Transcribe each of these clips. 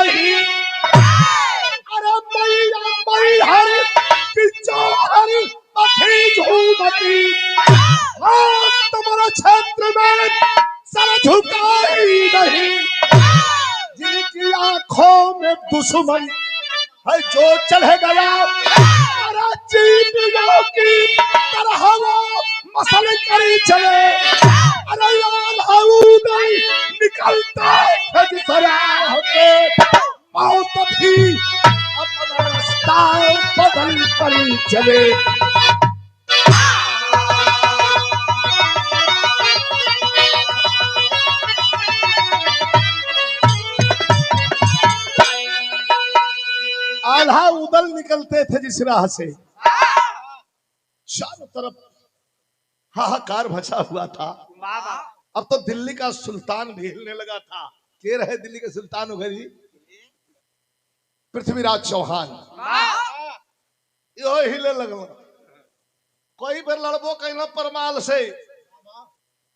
नहीं। अरे मई हरी किचो हरी मथी झूमती, तुम्हारा क्षेत्र में सर झुकाई नहीं। जिनकी आंखों में दुश्मन है जो चढ़ गया, अरे चीटियों की तरह वो मसल करी चले। अरे यार नहीं निकलता है जिस राह पे, मौत भी अपना रास्ता बदल कर चले। आल्हा उदल निकलते थे जिस राह से, चारों तरफ हाहाकार मचा हुआ था। अब तो दिल्ली का सुल्तान भी हिलने लगा था। के रहे दिल्ली के सुल्तान उगरी पृथ्वीराज चौहान, यो हिले लगल। कोई बेर लड़बो कहना परमाल से,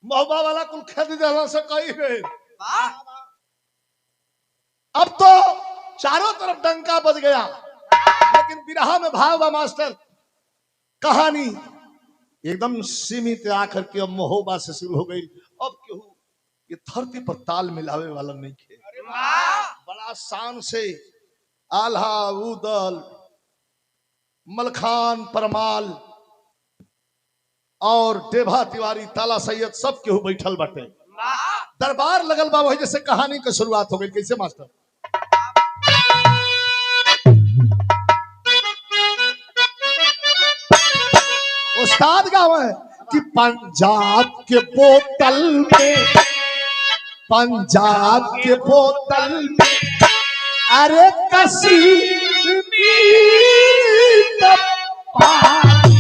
महुबा वाला कुल खेद देला से कई बेर। अब तो चारों तरफ डंका बज गया, लेकिन बिरहा में भाव मास्टर कहानी एकदम सीमित आकर के अब महोबा से शुरू हो गई। अब क्यों ये धरती पर ताल मिलावे वाला नहीं थे। बड़ा शान से आल्हा उदल मलखान परमाल और देभा तिवारी ताला सैयद सब केहू बैठल बाटे, दरबार लगल बा। वही जैसे कहानी की शुरुआत हो गई। कैसे मास्टर? उस्ताद गावे कि पंजाब के बोतल में, पंजाब के बोतल में, अरे कश्मीर का पानी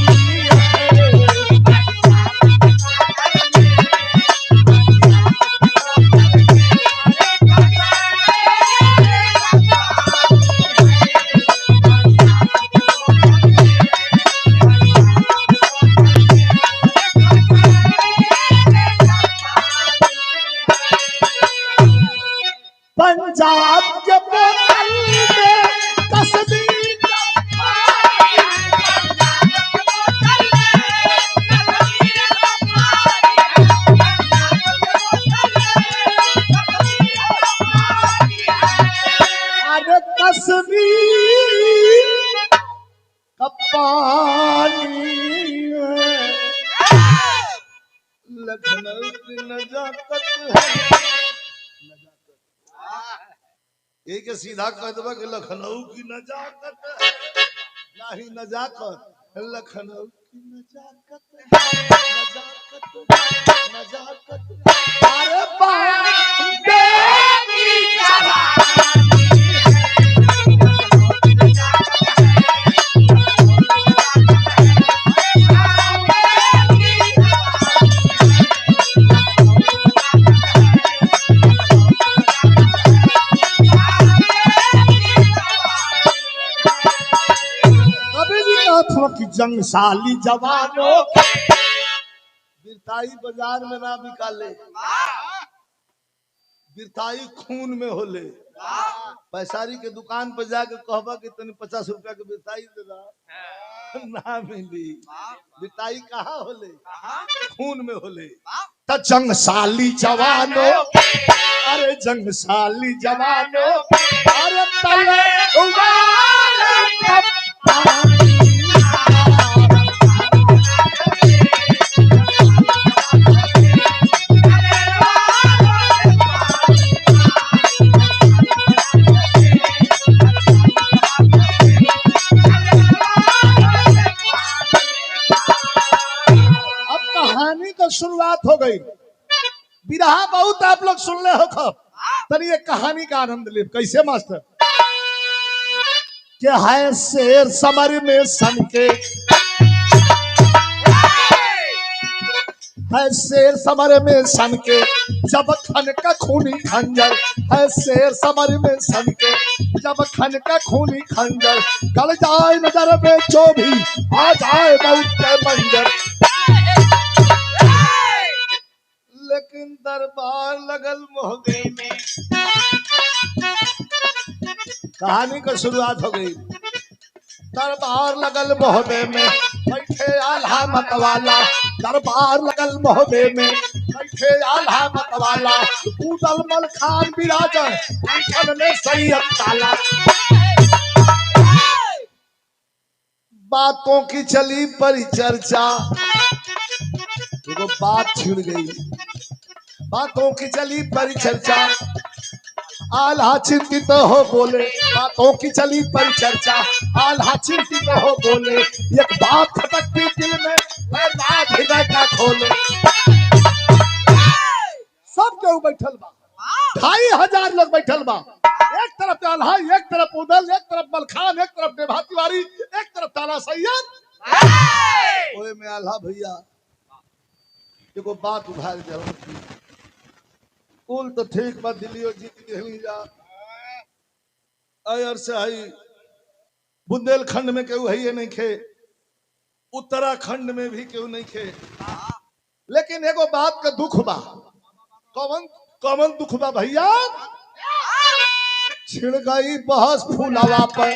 पंजाब के बोतल में कश्मीर का पानी, अरे कश्मीर का पानी लखनऊ की नजाकत है। एक सीधा कह दबा कि लखनऊ की नजाकत है, नहीं नजाकत, लखनऊ की नजाकत, नजाकत, नजाकत। अरे बांधे की जवानी की जंगसाली जवानों बिरताई बाजार में ना बिकाले, बिरताई खून में होले। पैसारी के दुकान पर जाके कहबा कि तनी 50 रुपया के बिरताई दे ना मिली। बिरताई कहाँ होले? खून में होले। तो जंगसाली जवानों, अरे जंगसाली जवानों, अरे तले शुरुआत हो गई। बिरहा बहुत आप लोग सुन ले हो खब, तनी ये कहानी का आनंद ले। कैसे मास्टर? क्या है शेर समर में सन के, है शेर समर में सन के, जब खन का खूनी खंजर, है शेर समर में सन के, जब खन का खूनी खंजर, गल जाए नजर में जो भी आ जाए मौत के मंजर। लेकिन दरबार लगल मोहगे में, कहानी का शुरुआत हो गई। दरबार लगल मोहबे में बैठे आल्हा मतवाला, दरबार लगल मोहबे में बैठे आल्हा मतवाला, उदल मल खान बिराजन आंचल में सैयद ताला। बातों की चली परिचर्चा, देखो बात छिड़ गई, बातों की चली परिचर्चा, आल्हा चिंतित हो बोले, बातों की चली परिचर्चा, आल्हा चिंतित हो बोले, एक बात खटकती दिल में रात हृदय का खोले। सब केहू बैठल बा, 2500 लोग बैठल बा, एक तरफ आल्हा, एक तरफ उदल, एक तरफ मलखान, एक तरफ देभा तिवारी, एक तरफ ताला सैयद। ओए में आल्हा भैया एगो बात उधार जरूर की, कुल तो ठीक बा, दिल्ली जीत गई जा, अयर से आई बुंदेलखंड में केहू है नहीं खे, उत्तराखंड में भी केहू नहीं खे, लेकिन एगो बात का दुख बा। कौन कौन दुख बा भैया? छिड़ गई बहस फूलावा पर,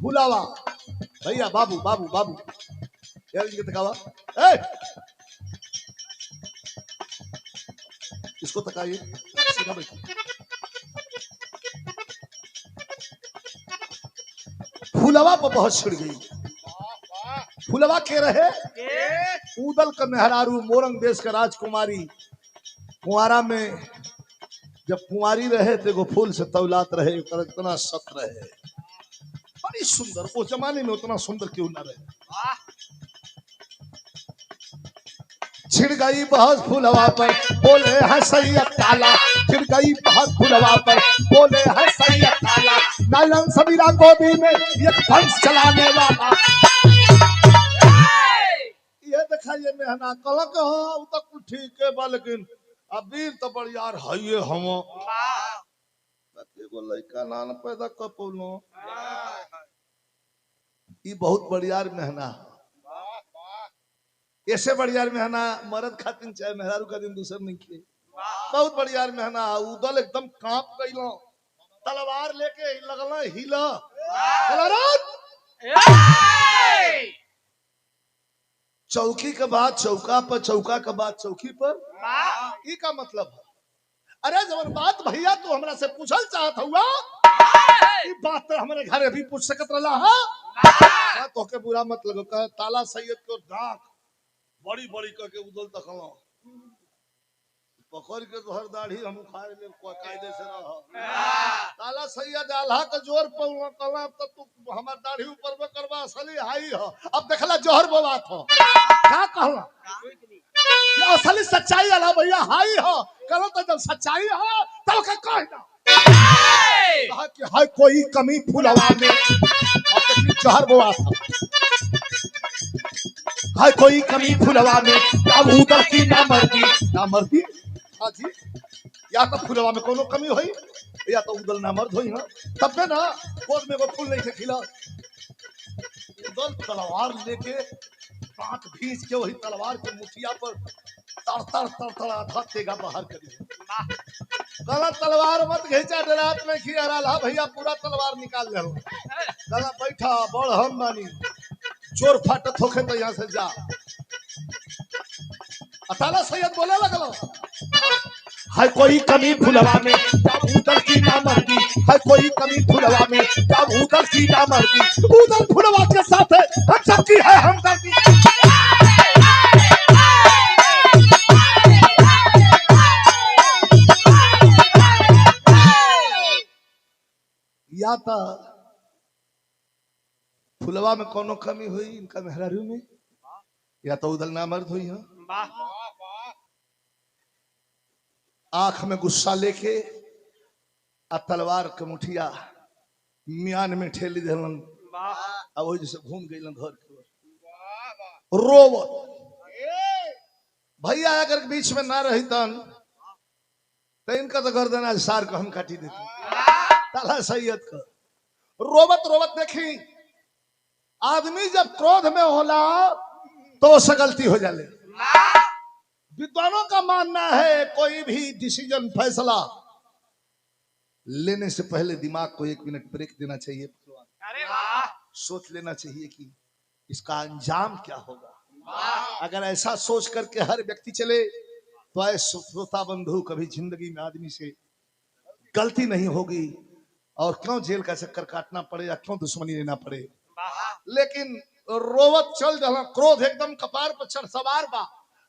फूलावा भैया, बाबू बाबू बाबू यार इनके तकावा, इसको तकाइए, सीधा बैठो। फूलवा पर बहुत छिड़ गई। फूलवा के रहे उदल का मेहरारू, मोरंग देश का राजकुमारी, कुंवारा में जब कुंवारी रहे तो एगो फूल से तौलात रहे, इतना सत रहे, बड़ी सुंदर, उस जमाने में उतना सुंदर क्यों ना रहे। छिड़ गई बहस फूलवा पर, बोले है सैयद ताला, छिड़ गई बहस फूलवा पर, बोले है सैयद ताला, नायन सबीरा गोदी में एक वंश चलाने वाला। ये दिखाइए मेहना कलक हो तक ठीक है बा, लेकिन अबीर तो बड़ियार है ये हम एगो लड़का नान पैदा कर पौलो, ये बहुत बड़ियार मेहना, ऐसे बड़ियार मेहना मर्द खातिन चाहे मेहरारू खातिन दूसर नहीं किए, बहुत बड़ियार मेहना। उदल एकदम कांप गइलो, तलवार लेके लगला हिला, चौकी के बाद चौका पर, चौका के बाद चौकी पर, ई का मतलब है? अरे जब बात भैया तू हमरा से पूछल चाहत हुआ, ई बात तो हमारे घर भी पूछ सकत रहा है, तो के बुरा मत लगो, कह ताला सैयद को डाक बड़ी बड़ी करके उदल तकलो, पकड़ के तोहर दाढ़ी हम उखाड़ ले कायदे से रह। ताला सैयद आल्हा का जोर पौला कला, तो तू हमार दाढ़ी ऊपर में करवा, असली हाई हो, अब देखला जोहर बात हो, क्या कहला ये असली सच्चाई आला भैया हाई हो, कल तो जब सच्चाई हो तब का कहना कहा कि हाय कोई कमी फूलवा में, अब देखिए जोहर बात हो, हाय कोई कमी फूलवा में, तब उदल की ना मर्दी, हाँ जी, या तो फूलवा में कोनो कमी होई, या तो उदल ना मर्द होई, तब पे ना गोद में वो फूल नहीं खिला, उदल तलवार लेके दांत भींच के वही तलवार के मुठिया पर तर आधा तेगा बाहर करी, गला तलवार मत घिंचा, डरात में खिया रहा भैया, पूरा तलवार निकाल ले, गला बैठा बड़ हम बानी, चोर फाटत होके तो यहाँ से जा। ताला सैयद बोले लगलो, हाय कोई कमी फुलवा में, जब उदल की ना मर्दी, हाय कोई कमी फुलवा में, जब उदल की ना मर्दी, उदल फुलवा के साथ है हम सबकी है हमदर्दी। या तो फुलवा में कोनो कमी हुई इनका मेहरारू में, या तो उदल ना मर्द हुई है। आंख में गुस्सा लेके आ तलवार के मुठिया मियान में ठेली दिलन, अब वही जैसे घूम गई घर के रोवत। भैया अगर बीच में ना रही तन तो इनका तो गर्दन आज सार को हम काटी देते, ताला सैयद का रोवत रोवत। देखी आदमी जब क्रोध में होला तो उससे गलती हो जाले। विद्वानों का मानना है कोई भी डिसीजन फैसला लेने से पहले दिमाग को 1 मिनट ब्रेक देना चाहिए। अरे वाह, सोच लेना चाहिए कि इसका अंजाम क्या होगा। अगर ऐसा सोच करके हर व्यक्ति चले तो ऐसे श्रोता बंधु कभी जिंदगी में आदमी से गलती नहीं होगी और क्यों जेल का चक्कर काटना पड़े या क्यों दुश्मनी लेना पड़े। लेकिन रोवत चल दला, क्रोध एकदम कपार पर चढ़ सवार बा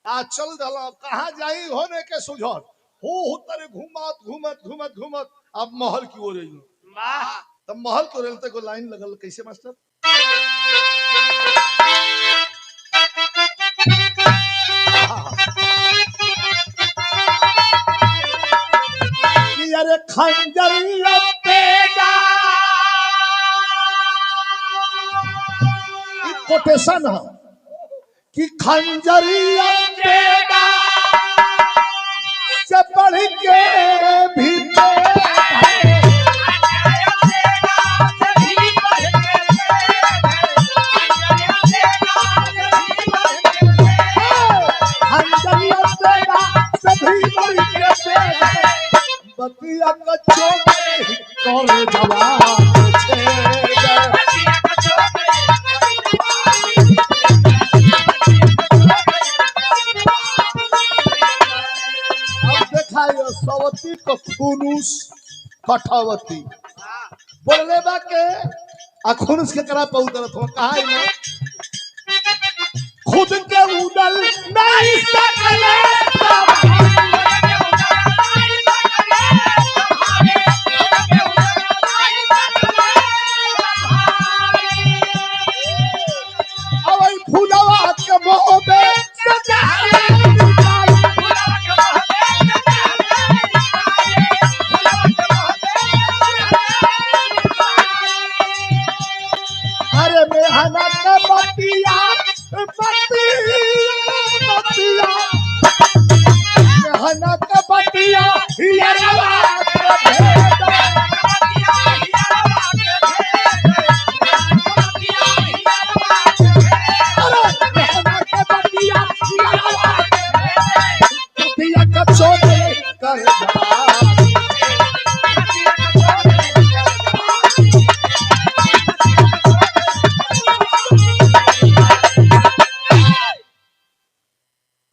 आ चल दला, कहाँ जाई होने के सुझाव हो तरे घूमत घूमत घूमत घूमत अब महल की ओर रही। तब महल की ओर तक लाइन लगल कैसे मास्टर अरे खंजरिया पेड़ा कोटेशन है कि खंजरिया पेड़ा से बढ़ के भी बतिया कच्चो कौन जवान अब देखाइए सवती को खुनुस कठावती बोलले बा के खुनुस के करा पे उतरत हो कहा है खुद के उदल नहीं सकले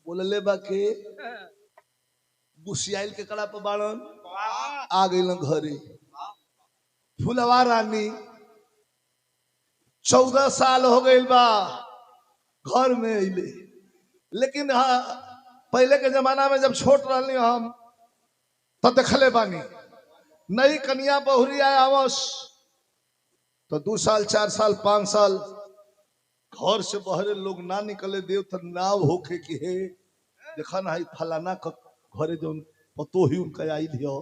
बोलले बा के बुसियाइल के कड़ा पर बाड़न आ गई घरे फुलवा रानी 14 साल हो गई बा घर में अइले। लेकिन हाँ पहले के जमाना में जब छोट रहनी हम तो देखले बानी नई कन्या बहुरी आया आवस तो 2 साल 4 साल 5 साल घर से बहरे लोग ना निकले देव तो नाव होके कि हे देखा ना फलाना का घरे जो पतो ही उनका आई लियो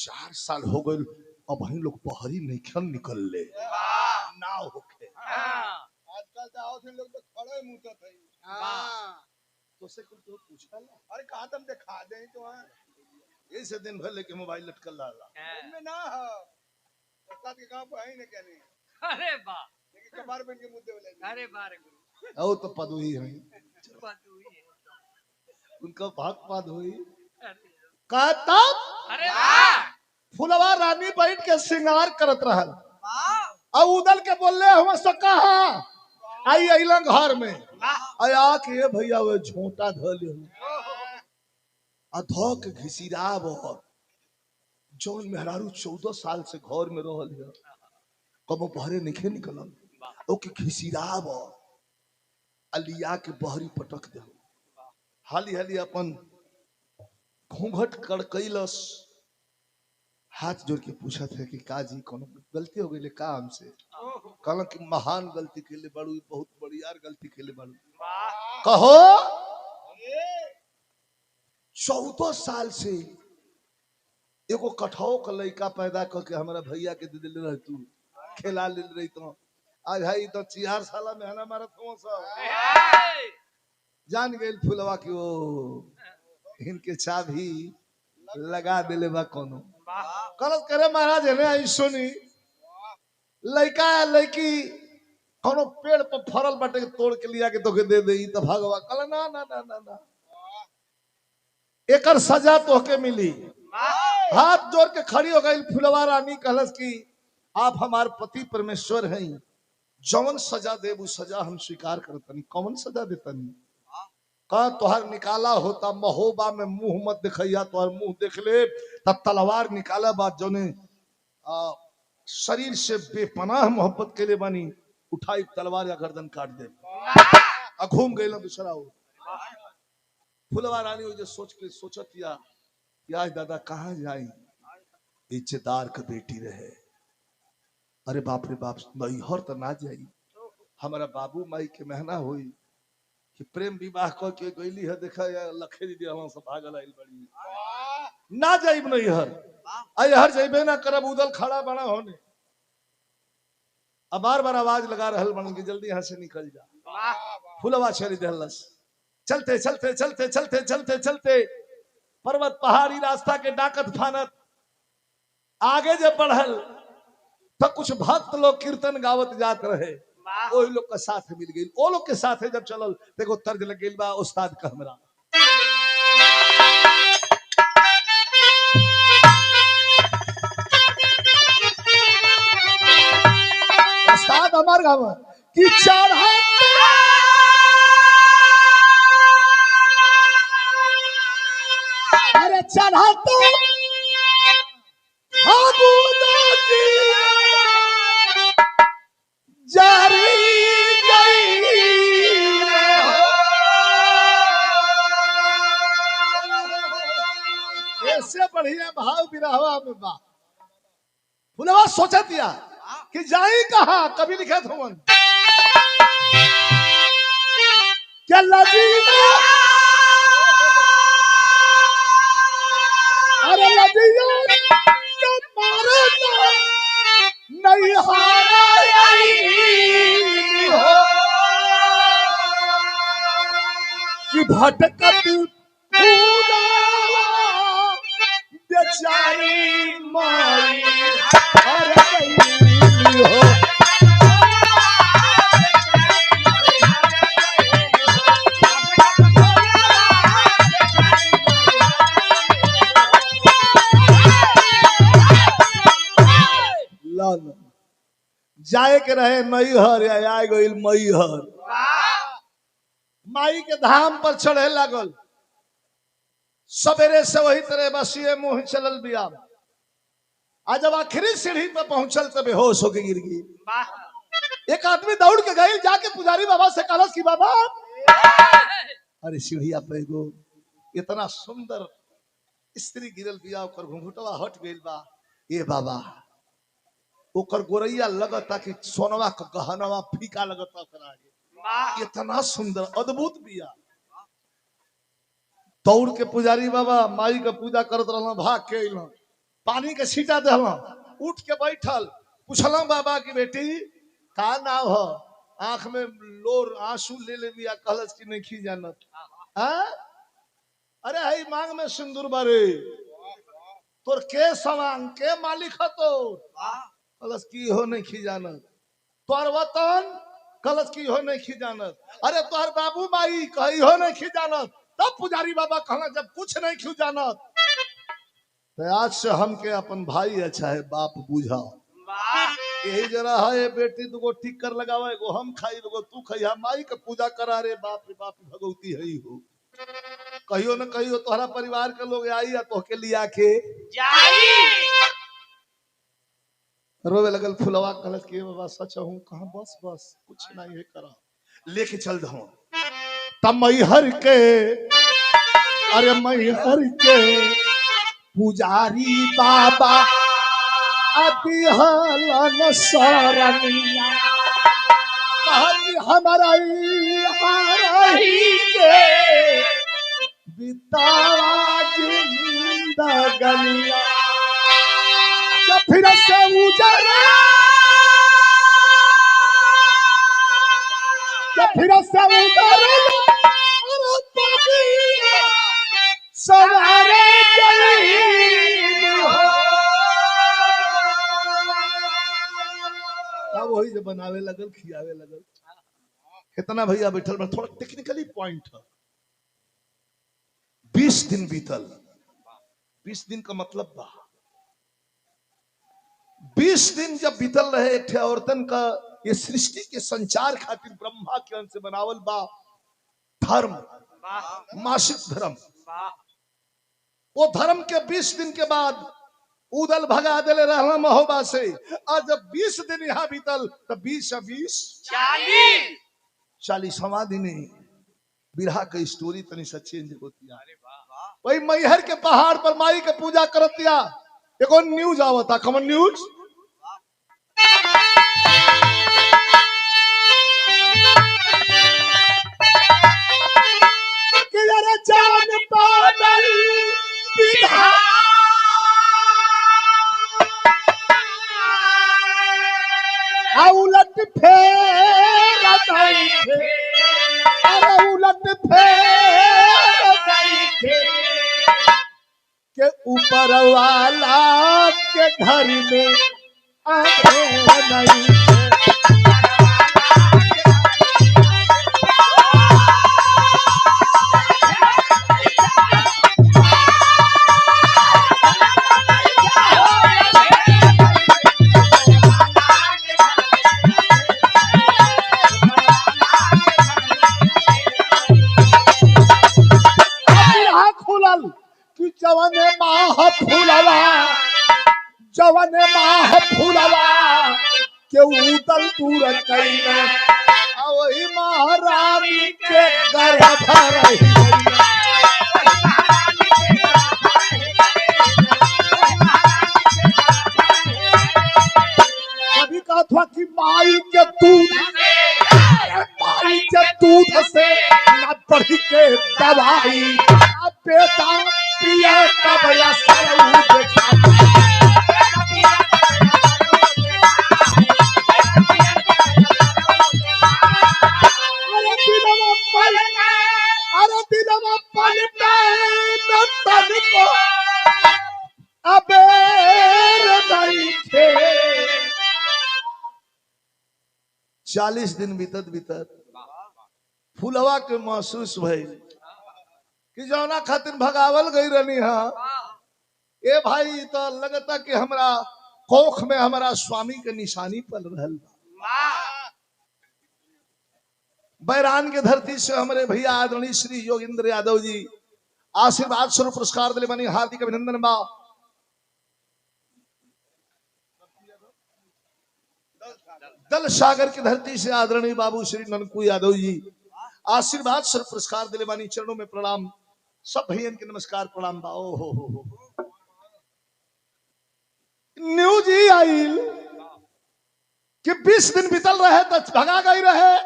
4 साल हो गए अब हम लोग बहरी नहीं खन निकल ले नाव होके आजकल जाओ थे लोग तो खड़े मुंह थे तो से कुछ तो पूछा ना अरे कहा तुम दिखा दे तो ऐसे दिन भर लेके मोबाइल लटकल लाला में ना हो उस्ताद के काम पे है ना क्या नहीं। अरे वाह, लेकिन कबार बन के मुद्दे बोले अरे बारे गुरु ओ तो पदुई है पदुई है उनका भाग पाद हुई अरे का तब अरे वाह, फुलवा रानी बैठ के श्रृंगार करत रहल वाह अब उदल के बोलले हम सका आई अइला घर में आया के भैया वो झोंटा धले आ ध के घिसिराब जौन मेहरारू 14 साल से घर में रहल है कबो बहरे नहीं निकलल ओके घिसिराब अलिया के बहरी पटक दे हाली हाली अपन घूंघट कड़कैलस हाथ जोड़ के पूछा था कि काजी कोनो गलती हो गई का हमसे कहला कि महान गलती के लिए बड़ू बहुत बड़ी यार गलती के लिए बड़ू कहो 14 साल से एगो कठौ का लड़का पैदा करके हमारा भैया के दे दिले रह तू खेला ले रही तो आज भाई तो 4 साल में हना मारत हो सब जान गए फुलवा की वो इनके चाबी लगा दिले बा कोनो करत करे महाराज है ना सुनी लड़का लड़की कोनो पेड़ पर फरल बाटे तोड़ के लिया के तोके दे दे तो भगवा कहला ना ना ना ना ना एकर सजा तोहके मिली। हाथ जोड़ के खड़ी हो गई फुलवा रानी, कहलस की आप हमार पति परमेश्वर हैं, जौन सजा दे वो सजा हम स्वीकार करतनी। कौन सजा देतनी? कहा तोहर निकाला होता महोबा में मुंह मत दिखैया, तोहर मुंह देख ले तब तलवार निकाला बात जौने शरीर से बेपनाह मोहब्बत के लिए बनी, उठाई तलवार या गर्दन काट दे। घूम गई ना दूसरा हो। फुलवा रानी जो सोच के सोचत या आज दादा कहाँ जाई, इज्जतदार का बेटी रहे। अरे बाप रे बाप, नैहर तो ना जाई, हमारा बाबू माई के मेहना हुई कि प्रेम विवाह क के गईली है। देखा या लखे दीदी हम सब भागल आइल बड़ी, ना जाइब नैहर। हर जाइबे ना करब, उदल खड़ा बना होने। अब बार बार आवाज लगा रहल बन कि जल्दी यहाँ से निकल जा। फुलवा छेड़ी दहलस। चलते चलते चलते चलते चलते चलते पर्वत पहाड़ी रास्ता के डाकत फानत आगे जब बढ़ल तो कुछ भक्त लोग कीर्तन गावत जात रहे, वही लोग का साथ मिल गई। वो लोग के साथ जब चलल देखो तर्ज लग गई बा उस्ताद का हमरा। उस्ताद हमार गाँव की चढ़ा अरे चढ़ाते जारी गई ऐसे बढ़िया भाव बिरहवा में बा। फुलवा सोचा दिया कि जाई कहा, कभी लिखे थे क्या लगी अरे लगिया मारे नहीं हारा हो कि भटकत बेचारी माई हो। जाए के रहे नैहर या आ गई मैहर, माई के धाम पर चढ़े लागल। सवेरे से वही तरह बसिए मुंह चलल बिया। आज जब आखिरी सीढ़ी पर पहुंचल तो बेहोश होके गिर गई। एक आदमी दौड़ के गई, जाके पुजारी बाबा से कहलस कि बाबा अरे सीढ़िया पे गो इतना सुंदर स्त्री गिरल बिया, ओकर घुंघुटवा हट गइल बा। ए बाबा ओकर गोरैया लगता कि सोनवा का गहनवा फीका लगता ओकरा आगे, इतना सुंदर अद्भुत बिया। दौड़ के पुजारी बाबा माई का पूजा करत रहल, भाग के अइल, पानी के छीटा दहल, उठ के बैठल, पूछल बाबा की बेटी का नाम हो? आंख में लोर आंसू ले ले बिया, कहलस कि नहीं खी जानत। अरे हई मांग में सिंदूर बारे, तोर के सवांग के मालिक ह तोर? कलस की हो नहीं खी जानत। तोर वतन? कलस की हो नहीं खी जानत। अरे तोहर बाबू माई कही हो नहीं खी जानत। तब पुजारी बाबा कहना जब कुछ नहीं क्यों जानत तो आज से हमके अपन भाई अच्छा है बाप बुझा। यही जरा है बेटी तुको ठीक कर लगावा, एगो हम खाई एगो तू खाई, माई के पूजा करा। रे बाप भगवती है ही हो। कहियो न कहियो तोहरा परिवार के लोग आई या तोहके लिया के रोवे लगल। फुलवा कहलत कि बाबा सच हूँ कहा, बस बस कुछ नहीं है करा, लेके चल दो तब मैहर के। अरे मैहर के पुजारी बाबा आती हलन सरनिया, हमारा के बितावा जिंदगनिया फिर से उजरा, फिर से उजरा सवारे वही जब बनावे लगल खियावे लगल। कितना भैया बैठल में थोड़ा टेक्निकली पॉइंट है। 20 दिन बीतल। 20 दिन का मतलब बा 20 दिन जब बीतल रहे एक ठे औरतन का ये सृष्टि के संचार खातिर ब्रह्मा के अंश से बनावल बा धर्म, मासिक धर्म। वो धर्म के 20 दिन के बाद उदल भगा दिले रहना महोबा से। और जब 20 दिन यहाँ बीतल तो 20 या 20 40वां दिन बिरहा का स्टोरी तनी सा चेंज होती है। वही मैहर के पहाड़ पर माई के पूजा करतिया। एगो न्यूज आवता, कमन न्यूज। जान पागल उलट फेर उलट फेर के ऊपर वाला के घर में नहीं। जवने माह फूलवा जवने माह फूलवा के उतल दूर कईने वही महारानी के गर्भ रही। कभी कहा था कि माई के दूध से न बढ़ी के दवाई बेटा पिया तब या सरऊ देखा। अरे दिलवा पलटे न तन को अबेर नहीं थे। 40 दिन बीतत बीतत फुलवा के महसूस भइल कि जौना खातिर भगावल गई रहनी है। ए भाई तो लगता कि हमरा कोख में हमारा स्वामी के निशानी पल रहल बा। बैरान के धरती से हमारे भैया आदरणीय श्री योगेंद्र यादव जी आशीर्वाद स्वरूप पुरस्कार दिले बनी, हार्दिक अभिनंदन बा। दल सागर की धरती से आदरणीय बाबू श्री ननकू यादव जी आशीर्वाद स्वरूप पुरस्कार दिले बानी, चरणों में प्रणाम। सब भैया के नमस्कार प्रणाम बा। ओ हो न्यूज ही आई कि 20 दिन बीतल रहे तो भगा गई रहे।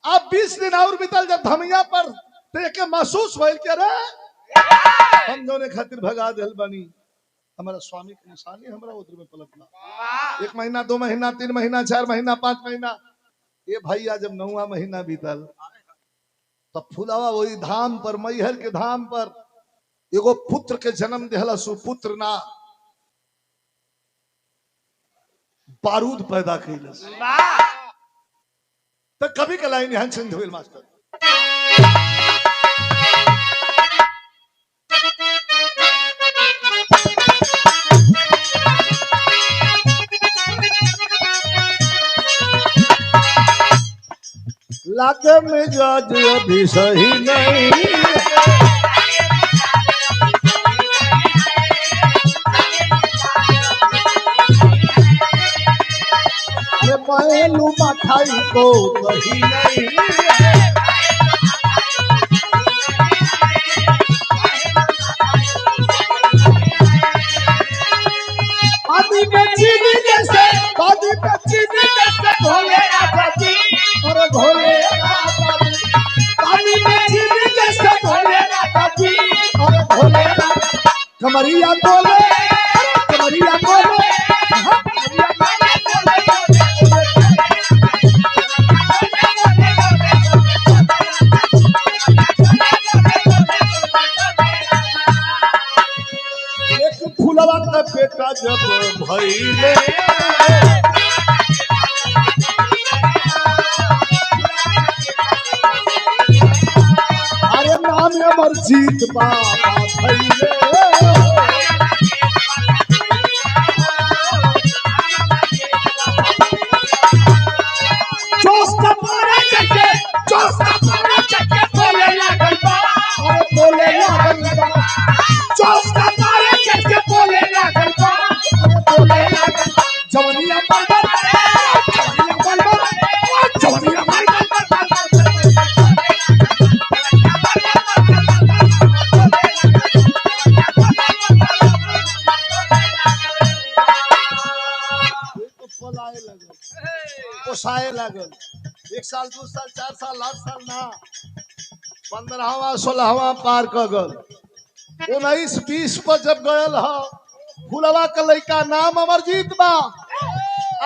अब 20 दिन और बीतल जब धमिया पर देखे महसूस भइल के रे हम जोने खातिर भगा दिल बनी हमारा स्वामी के निशानी हमरा उधर में पलटना। 1 महीना 2 महीना 3 महीना 4 महीना 5 महीना ये भैया जब 9वां महीना बीतल तब फुलावा वही धाम पर मैहर के धाम पर एगो पुत्र के जन्म दिहला। सुपुत्र ना बारूद पैदा कैलस। तो कभी के लाइन यहाँ चेंज होइल मास्टर। लागे मिजाज अभी सही नहीं पहलू मठाई को कही नहीं। आदि पे चीनी जैसे आदि पे चीनी जैसे भोले राजा जी और भोले राजा जी आदि पे चीनी जैसे भोले राजा जी और भोले राजा। कमरिया बोले कमरिया बोले फुलवा का बेटा जब भइले अरे नाम अमरजीत बाबा भैले जोश का पारा चढ़के जोश का पारा चढ़के बोले लागल बा अरे बोले लागल बा जोश का पारा चढ़के बोले लागल बा अरे बोले लागल बा जवनिया बलबल जवनिया बलबल पलाए लगल पोसाए लगल 1 साल 2 साल 4 साल 8 साल ना 15वां 16वां पार कर गल 19 20 पर जब गयल ह फुलवा के लइका नाम अमरजीत बा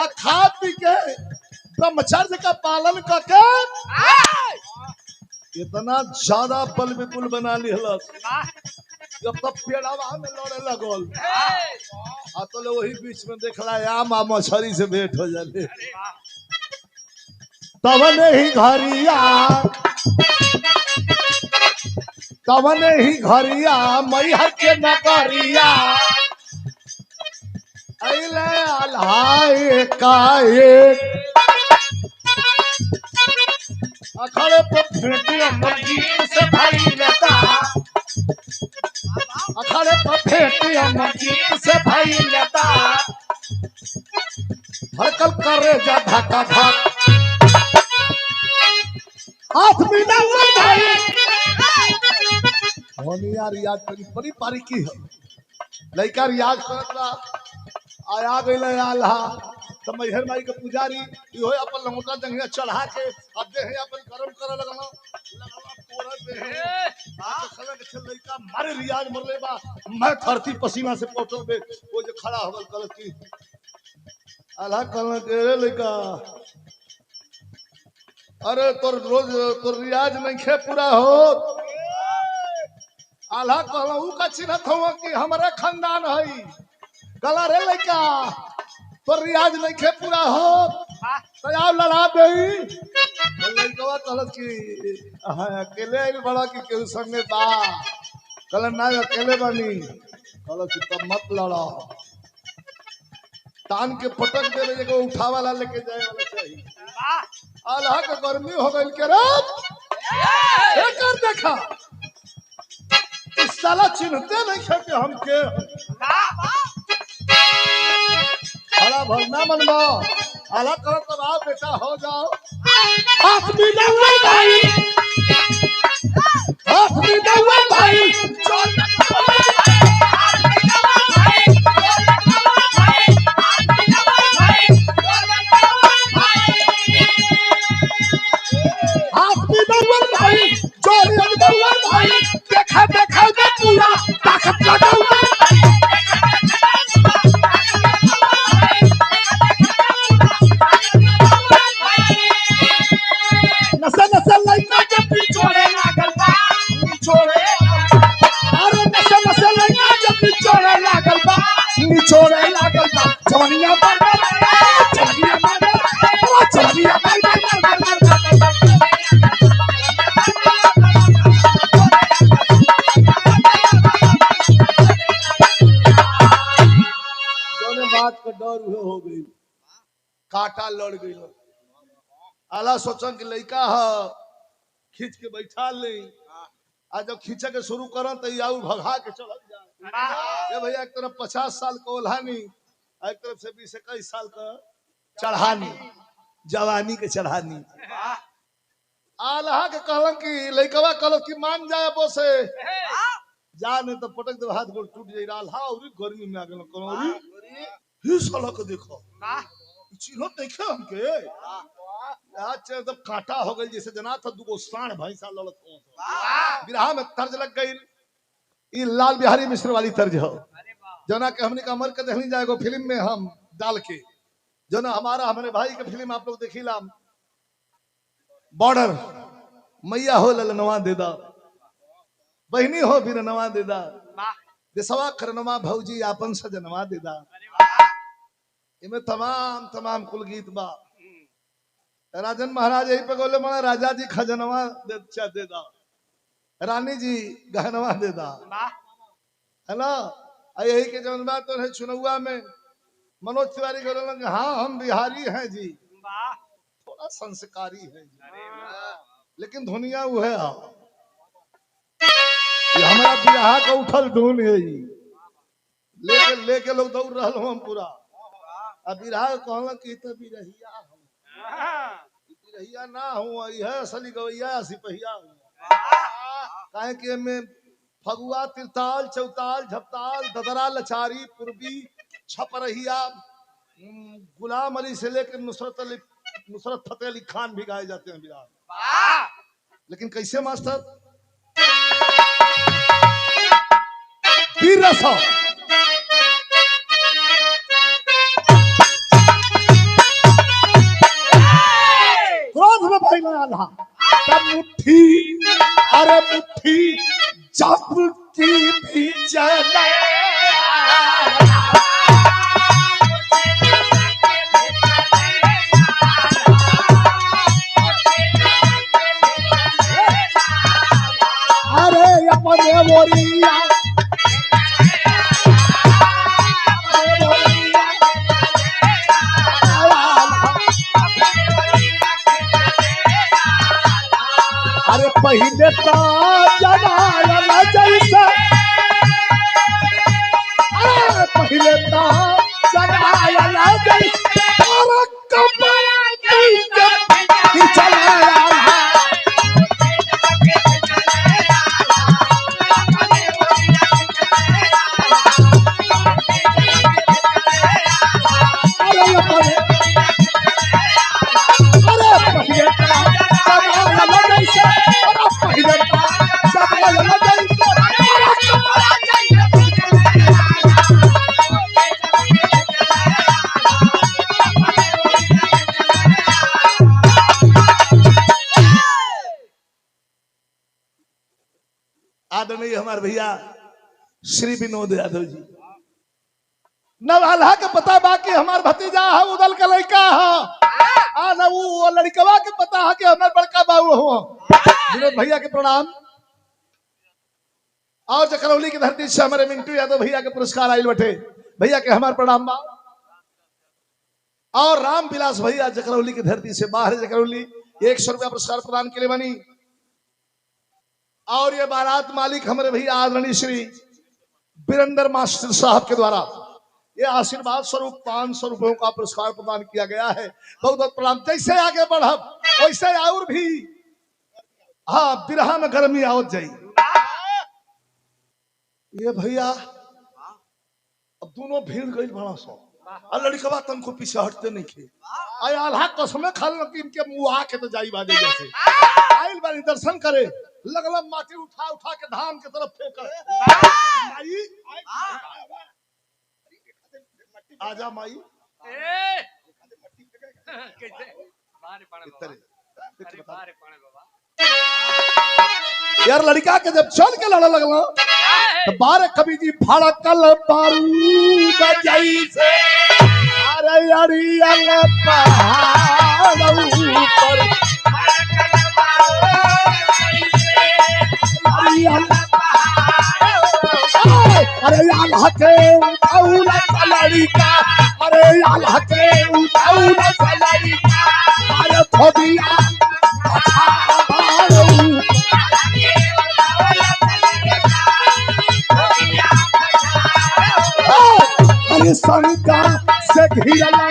आ खा पी के ब्रह्मचर्य का पालन करके इतना ज्यादा बल विपुल बना लिहलस जब तब पेड़ावा में लड़े लगल आ तो वही बीच में देखला आम आ मछली से भेंट हो जाले तवने ही घरिया मैहर के नगरिया अइले अल्हाए काए अखड़े पे भेंटी अमरजीत से भाई लेता अखड़े पे भेंटी अमरजीत से भाई लेता धड़कल करे जा धक्का धक हाथ मिला हुआ भाई होनिया रियाज करी बड़ी बारीकी है लइका रियाज करला आया गइल आल्हा तो मैहर माई के पुजारी इहो अपन लंगोटा जंगिया चढ़ा के अब दे है अपन कर्म करे लगला तोरा दे है खला के चल लइका मारे रियाज मरले बा मैं धरती पसीना से पोटल बे वो जो खड़ा होगल कल की आल्हा कल के रे लइका अरे तोर रोज तोर रियाज नहीं खे पूरा हो आल्हा कहला ऊ का चिन्हत हो कि हमारे खानदान है गला रे लइका तोर रियाज नहीं खे पूरा हो तो आप लड़ा दे लइकवा कहलत कि अकेले आइल बड़ा कि केहू संगे बा कहला ना अकेले बानी कहलत कि तब मत लड़ा तान के पटक दे रे एगो उठावाला लेके जाए वाला चाहिए आल्हा के गर्मी हो गइल के रात एकर देखा इस साला चिन्हते नहीं खे कि हम के खड़ा भरना मनवा आला करो तब आओ बेटा हो जाओ हाथ मिला हुआ भाई हाथ मिला हुआ भाई देखा देखा पूरा ताकत लगा हुआ नशा नशा लइका के पिछोड़े लागल बा निचोड़े अरे नशा नशा लइका के पिछोड़े लागल बा निचोड़े लागल बा जवनिया बंदर जवनिया बंदर जवनिया बंदर बात का डर हो गई काटा लड़ गई आला सोचन कि लइका है खींच के बैठा ले आज जब खींचे के शुरू करन तो आऊ भगा के चल जाए भैया एक तरफ 50 साल का ओल्हानी एक तरफ से 20-21 साल का चढ़ानी जवानी के चढ़ानी आल्हा के कहलन कि लइकवा कहल कि मान जाए बोसे जा नहीं तो पटक दे हाथ गोड़ टूट जाई आल्हा और गर्मी में आ गेल कोनोरी ही साला के देखो चिन्ह देखे हमके आज एकदम कांटा हो गई जैसे जना था दुगो साण भैंसा लड़त हो विरहा में तर्ज लग गई ई लाल बिहारी मिश्र वाली तर्ज हो जना के हमने का अमर के देखनी जाएगो फिल्म में हम डाल के जना हमारा हमारे भाई के फिल्म आप लोग देखिला बॉर्डर मैया हो ललनवा देदा बहनी हो बिरनवा देदा देसवा करनवा भौजी आपन सजनवा देदा इमे तमाम तमाम कुल गीत बा राजन महाराज यही पे बोले माना राजा जी खजनवा देदा रानी जी गहनवा दे दा है ना। यही के जवन बात तो है चुनौआ में मनोज तिवारी बोले हाँ हम बिहारी हैं जी, थोड़ा संस्कारी है जी, लेकिन धुनिया वो है ये हमारा बिहार का उठल धुन है जी, लेके लेके लोग दौड़ रहा हम पूरा। अब बिहार कहला कि तो बिरहिया हम बिरहिया ना हूँ, यह असली गवैया सिपहिया हूँ। काहे कि में फगुआ तिरताल चौताल झपताल ददरा लचारी पूर्वी छपरहिया गुलाम अली से लेकर नुसरत फतेह अली खान भी गाए जाते हैं बिहार। लेकिन कैसे मास्टर वीर रसा क्रोध में भइल आल्हा तब मुट्ठी अरे मुट्ठी जब की भी चले अरे अपने मोरिया अरे पहले तो जमाना जैसे अरे पहले तो जमाना जैसे और कमरा कैसे चलाया आदरणीय हमारे भैया श्री विनोद यादव जी नव अल्लाह के पता बाकी हमार भतीजा है उदल का लड़का है आ न वो लड़कवा के पता है कि हमार बड़का बाबू हो। विनोद भैया के प्रणाम। और जकरौली की धरती से हमारे मिंटू यादव भैया के पुरस्कार आयल बटे भैया के हमार प्रणाम बा। और राम विलास भैया जकरौली की धरती से बाहर जकरौली 100 रुपया पुरस्कार प्रदान के लिए बनी। और ये बारात मालिक हमारे भैया आदरणीय श्री बीरेंद्र मास्टर साहब के द्वारा ये आशीर्वाद स्वरूप 500 रुपयों का पुरस्कार प्रदान किया गया है। बहुत बहुत प्रणाम। जैसे आगे बढ़ब वैसे और भी हाँ बिरहा में गर्मी आवत जाई। ये भैया अब दोनों भीड़ गई बड़ा सो और लड़कवा तन को पीछे हटते नहीं थे। आय आल्हा कसम खाल इनके मुंह आके तो जाई बाजे जैसे आइल बारी दर्शन करे लगला माटी उठा उठा के धान के तरफ फेंक माई आजा माई कैसे बाहर पड़े बाबा यार लड़का के जब चल के लड़ा लगला तो बारे कवि जी फड़कल बारूद जैसे अरे अड़ियल पहाड़ ऊपर अरे आल्हा के उताउला लड़का अरे आल्हा के उताउला लड़का अरे थोबिया अरे शंका से घिरला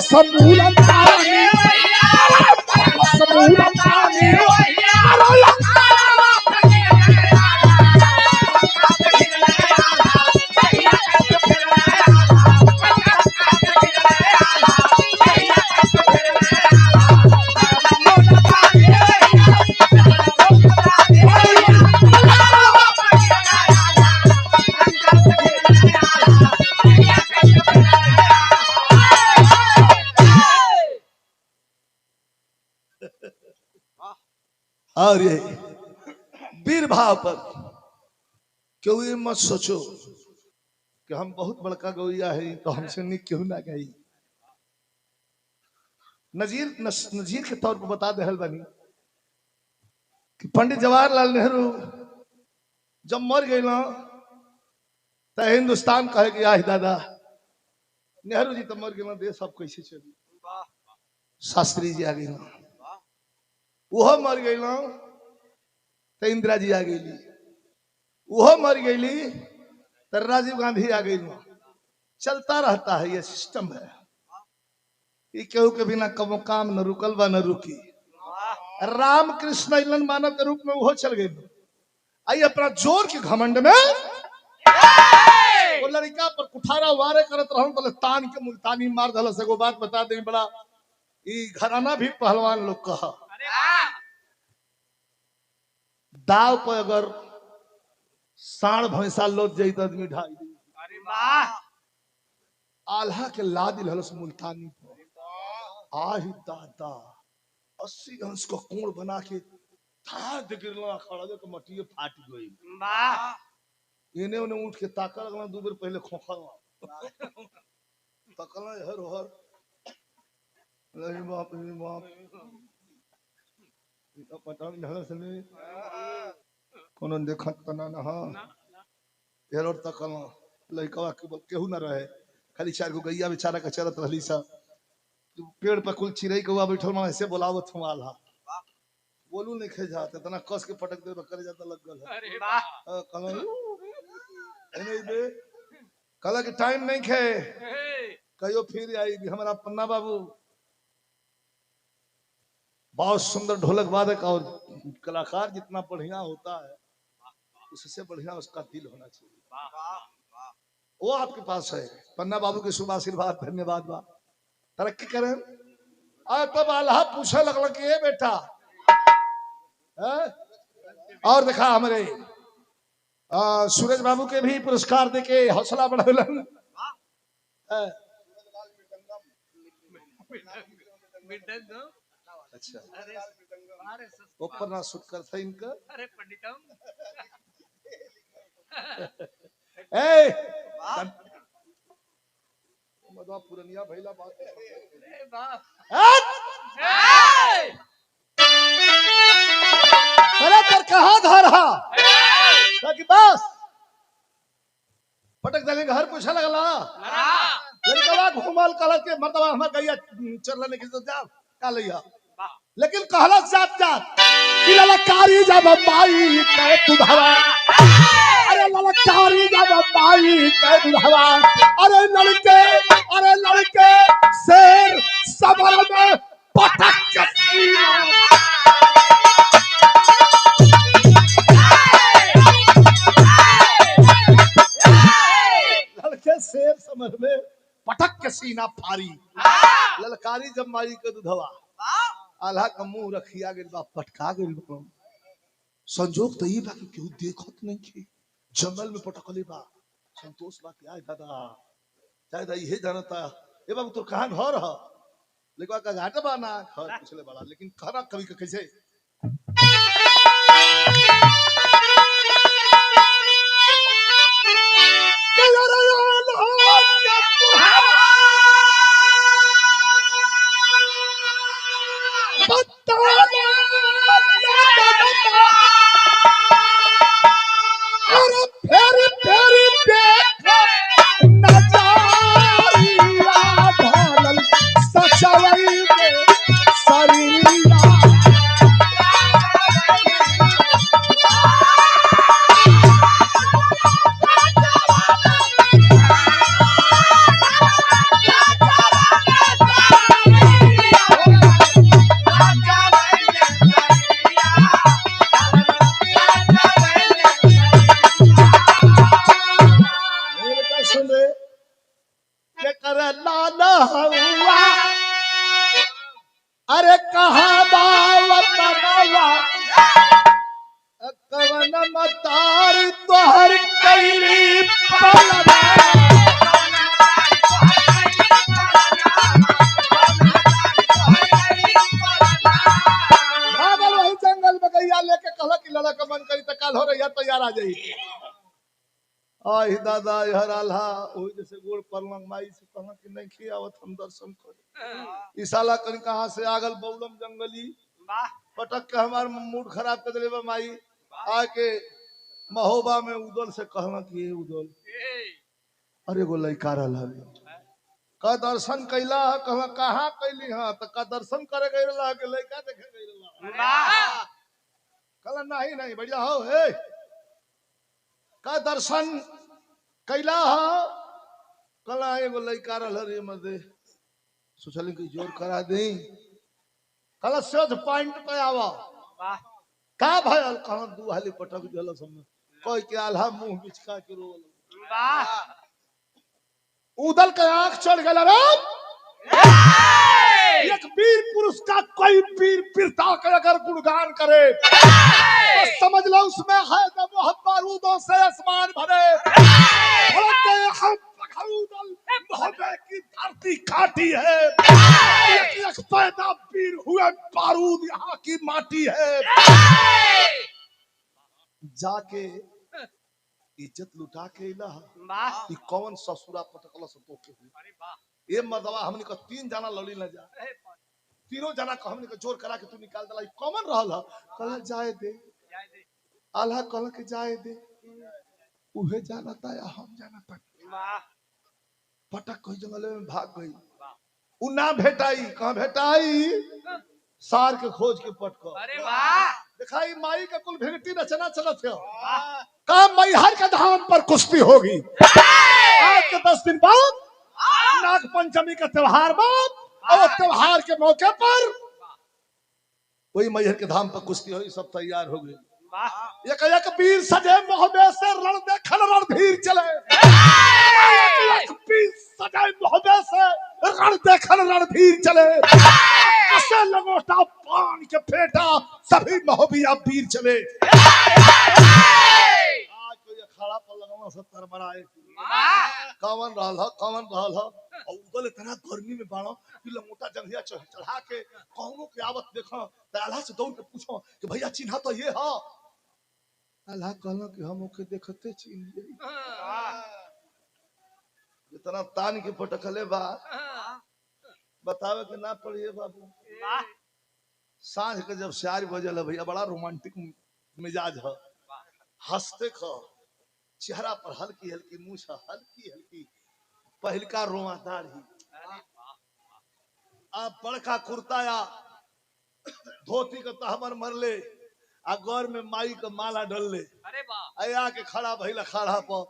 Samulan Tani, Samulan Tani, और ये वीर भाव पर क्यों ये मत सोचो कि हम बहुत बड़का गौया है तो हमसे नहीं क्यों ना गई। नजीर के तौर पर बता दे बनी कि पंडित जवाहरलाल नेहरू जब मर गए ना तो हिंदुस्तान कहे कि आह दादा नेहरू जी तो मर गए ना देश अब कैसे चली। शास्त्री जी आ गई ना वो मर गई ना तो इंदिरा जी आ गई वो मर गई तो राजीव गांधी आ गई ना। चलता रहता है ये सिस्टम है। ये केहू के बिना कबो काम न रुकल बा न रुकी। राम कृष्ण इलन मानव के रूप में वो चल गए। आई अपना जोर के घमंड में वो लड़का पर कुठारा वारे करत रहूं तो तान के मुल्तानी मार दल से। बात बता दे बड़ा ये घराना भी पहलवान लोग कहा दाव पर अगर साढ़ भैंसा लोट जाई तो आदमी ढाई दी। आल्हा के लाद हलस मुल्तानी पर आही दादा 80 अंश का कोण बना के था गिरला खड़ा दे तो मटिए फाट गई। इने उन्हें उठ के ताका लगना 2 बेर पहले खोखल तकला हर हर नहीं बाप पता नहीं ढंग से नहीं कोनो देखत तना ना हां यार और तकला लइका केहू ना रहे खाली 4 गो गैया बेचारा के चरत रहली सा। पेड़ पर कुल चिड़ै कौआ बैठल में ऐसे बोलावत हमाल हा बोलू नहीं खे जाते इतना कस के पटक दे करे जाता लग गल। अरे वाह कल नहीं दे कल के टाइम नहीं खे कहियो फिर आई भी हमारा पन्ना बाबू बहुत सुंदर ढोलक वादक और कलाकार जितना बढ़िया होता है उससे बढ़िया उसका दिल होना चाहिए। वो आपके पास है पन्ना बाबू के शुभ आशीर्वाद धन्यवाद बा तरक्की करें। तब अल्लाह पूछे लगल कि ये बेटा है? और देखा हमारे सूरज बाबू के भी पुरस्कार देके हौसला बढ़ालन। अच्छा ऊपर ना सुट कर था इनका। अरे पंडितम मदा पुरनिया भैला बात अरे बाप अरे कर कहां घर हा ताकि बस पटक देने घर पूछा लगला लड़का घुमल कल के मतलब हम गैया चरलने की तो जा का लइया लेकिन कहला जात जात कि ललकारी जब माई के दुधवा अरे ललकारी जब माई के दुधवा अरे लड़के शेर सबर में पटक के लड़के शेर समर में पटक के सीना फारी ललकारी जब माई के दुधवा आल्हा का मुंह रखिया गेल बा पटका गेल बा। संजोग तो ई बा कि केहू देखत नहीं के जंगल में पटकले बा। संतोष बा क्या दादा दादा इहे जानता ए बाबू तोर कहां घर ह लेकिन का घाट बा ना घर पूछले बड़ा लेकिन खरा कभी का कैसे अरे कहा बावत कवन मतारी तोहर कैली भागल वही जंगल में गैया कहला कि लड़का मन करी त काल हो रही तैयार आ जाई आई दादा हर आल्हा ओई जैसे गोड़ परलंग माई से कहला कि नहीं खियावत हम दर्शन करे ई साला कहीं कहां से आगल बौलम जंगली वाह पटक के हमार मूड खराब कर देले बा माई आके महोबा में उदल से कहला कि ये उदल अरे गो लइका रहल का दर्शन कैला कहला कहां कैली हां त का दर्शन करे गइल ला के लइका देखे गइल ला वाह कहला नहीं नहीं बढ़िया हो हे का दर्शन कैला हा कहला एगो लइका रहल रे मदे सोचली कि जोर करा दे कहला सोच पॉइंट पे आवा वाह का भयल कहला दू हाली पटक देल समय कोई के आल्हा मुंह बिचका के रोल वाह उदल के आंख चढ़ गया रे एक वीर पुरुष का कोई वीर वीरता का अगर गुणगान करे तो समझ लो उसमें है तो वह बारूदों से आसमान भरे मोहब्बत की धरती काटी है एक पैदा वीर हुए बारूद यहाँ की माटी है जाके इज्जत लुटा के इला वाह ई कौन ससुरा पटकला से तो के अरे वाह ये मर्दवा हमनी का 3 जना लड़ी न जा तीनों जना को हमनी का जोर करा के तू निकाल दला ई कॉमन रहल ह कहला जाए दे जाए दे आल्हा कहला के जाए दे उहे जानता या हम जानता वाह पटक कोई जंगल में भाग गई उ ना भेटाई कहां भेटाई सार के खोज के पटक अरे वाह दिखाई माई का कुल भेगटी रचना चलत है वाह का मैहर के धाम पर कुश्ती होगी आज के 10 दिन बाद नाग पंचमी का त्योहार बाद और त्योहार के मौके पर वही मैहर के धाम पर कुश्ती हुई सब तैयार हो गई वाह एक एक वीर सजे मोहबे से रण देखल रणधीर चले एक वीर सजे मोहबे से रण देखल रणधीर चले ऐसे लगोटा पान के फेटा सभी मोहबिया वीर चले आज तो ये खड़ा पर लगावा 70 मराए कवन रहल ह और उदल इतना गर्मी में बाड़ो कि लंगोटा जंघिया चढ़ा के कौनो के आवत देखो त आल्हा से दौड़ के पूछो कि भैया चिन्हा तो ये ह आल्हा कहला कि हम ओके देखते चिन्ह जाई इतना तान के पटकले बा बतावे के ना पड़िए बाबू वाह सांझ के जब 4 बजे ल भैया बड़ा रोमांटिक मिजाज है हंसते ख चेहरा पर हल्की हल्की मूछ हल्की हल्की पहलका रोमादार ही आप बड़का कुर्ताया धोती का तहमर मरले आ गौर में माई का माला डलले अरे वाह आया के खड़ा भइला खड़ा पर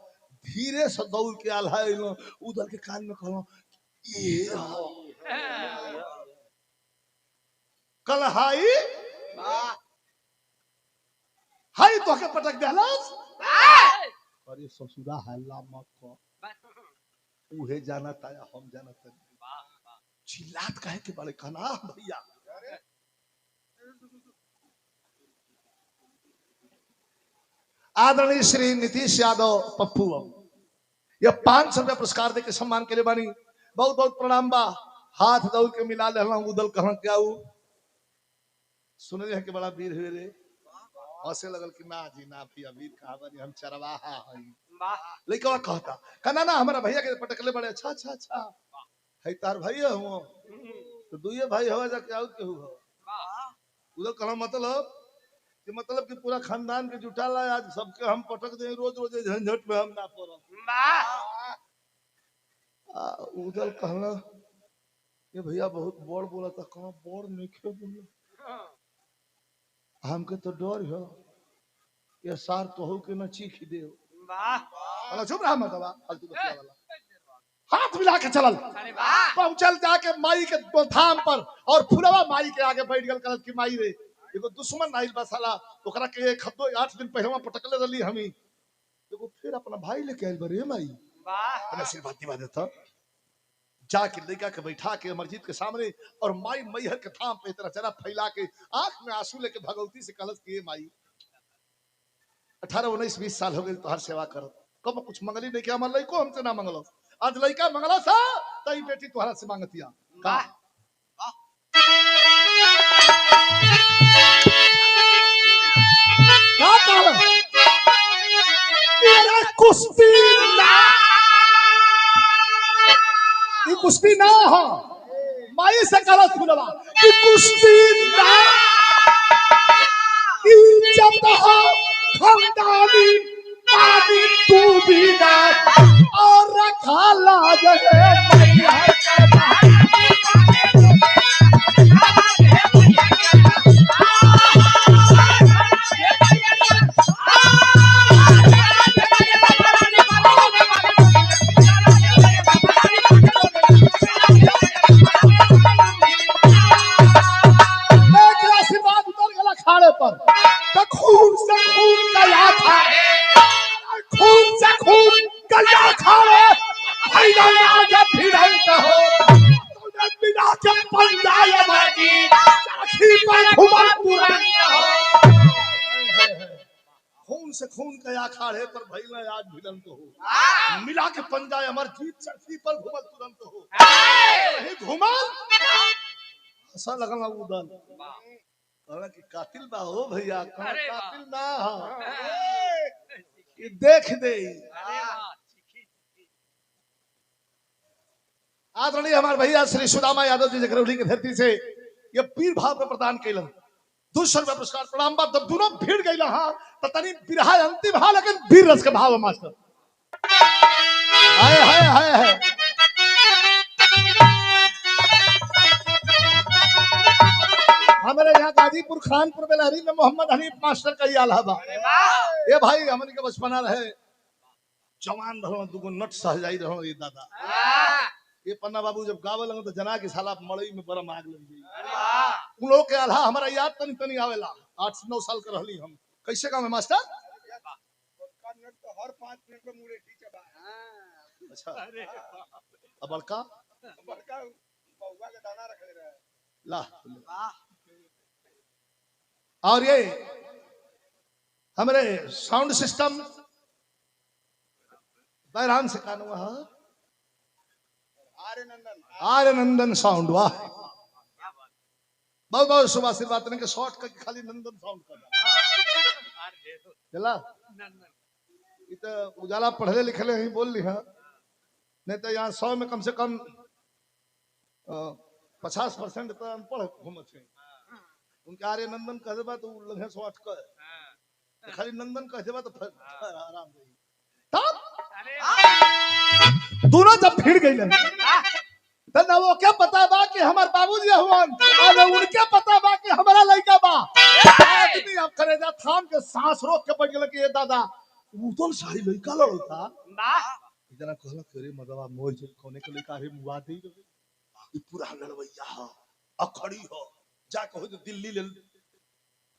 धीरे से दौड़ के आल्हा अइलो उधर के कान में कहलो ये हो कल हाई हाई तो के पटक देहलस अरे ससुरा हल्ला मत को उहे जाना ताया हम जाना ताया चिल्लात काहे के बड़े खाना भैया आदरणीय श्री नीतीश यादव पप्पू ये 500 रुपया पुरस्कार दे के सम्मान के लिए बानी बहुत बहुत प्रणाम बा हाथ दौड़ के मिला ले उदल कहना क्या सुन रहे कि बड़ा वीर हुए रे हंसे लगल कि ना जी ना भैया वीर कहा बानी हम चरवाहा हई लइका कहता कहना ना हमारा भैया के पटकले बड़े अच्छा अच्छा अच्छा है तार भैया हुआ तो दुइये भाई हो जाके और केहू हो उधर कहना मतलब कि पूरा खानदान के जुटा ला आज सबके हम पटक दे रोज रोज झंझट में हम ना पड़ब उधर कहना ये भैया बहुत बड़ बोला था कहाँ बड़ नहीं खे बोला हमके तो डर है ये सार तो हो के न चीख दे चुप रहा मत फालतू बतिया वाला हाथ मिला के चलल पहुंचल जाके माई के धाम पर और फुलवा माई के आगे बैठ गल कहत कि माई रे एगो दुश्मन आइल बा साला ओकरा के एक हफ्तो 8 दिन पहले पटकले रही हमी एगो फिर अपना भाई लेके आइल बरे माई वाह आशीर्वाद दिवा देता जाके लड़का के बैठा के मस्जिद के सामने और माई मैहर के थाम पे तरह चरा फैला के आंख में आंसू लेके भगवती से कहलस कि माई 18 19 20 साल हो गए तोहर सेवा करत कब कुछ मंगली नहीं कि हमर लइको हमसे ना मंगलो आज लइका मंगला सा तई बेटी तोहरा से मांगतिया का कुश्ती ना, ये कुश्ती ना हो, माई से कला सुनवा कि कुश्ती ना, इज्जत हो खानदानी पानी तू भी ना, और रखा लाज है मैया के भाई। आशीर्वाद उतर गया खाड़े पर, तो खून से खून गया था, खून से खून गया खाड़े, भाईजान आगे भिड़ंत हो, तूने बिना के पंजाय मांगी, चरखी पर घुमा तुरंत हो। खून से खून गया खाड़े पर भैया आज भिड़ंत हो, मिला के पंजाय अमर जीत चरखी पर घुमल तुरंत हो, नहीं घुमल ऐसा लगल उदल कि कातिल बा हो भैया, कातिल ना हो, ये देख दे। आदरणीय हमारे भैया श्री सुदामा यादव जी जगरौली की धरती से ये पीर भाव पे प्रदान कैलन 200 रुपया पुरस्कार प्रणाम बा। जब दोनों भीड़ गई हाँ तो तनी बिरहा अंतिम हा, लेकिन वीर रस के भाव है मास्टर। हाय हाय हाय हाय हमारे यहाँ गाजीपुर खानपुर बेलहरी में मोहम्मद हनीफ मास्टर का ही आला बा। ये भाई हमन के बचपना रहे, जवान रहो दुगो नट सहजाई रहो ये दादा। ये पन्ना बाबू जब गावे लगे तो जना की साला मड़ई में बरम आग लग गई। उन लोग के आला हमारा याद तनी तनी आवेला, 8-9 साल के रहली हम। कैसे काम है मास्टर? हर 5 मिनट में मुड़े ठीक है। अच्छा अब बड़का बउवा के दाना रख ले रहा है ला। और ये हमारे साउंड सिस्टम बैरान से कानू आर्य नंदन साउंड, वाह बहुत बहुत शुभ आशीर्वाद के शॉर्ट का खाली नंदन साउंड कर चला। ये तो उजाला पढ़ले लिखले ही बोल ली हाँ, नहीं तो यहाँ 100 में कम से कम 50% तो अनपढ़ घूमत है। उनके आर्य नंदन कह देबा तो लगे 108 का खाली नंदन कह देबा तो आराम रही। तब दोनों जब भीड़ गई तो ना वो क्या पता बा कि हमार बाबूजी हुआन, और उनके पता बा कि हमारा लड़का बा। आदमी अब करेजा थाम के सांस रोक के बैठ गेल कि ये दादा उतन सारी लड़का लड़ता ना। इतना कहला करे मदवा मोर जे कोने के लड़का रे मुआ दे रे, ये पूरा लड़वैया ह अखड़ी हो, जा कहो तो दिल्ली ले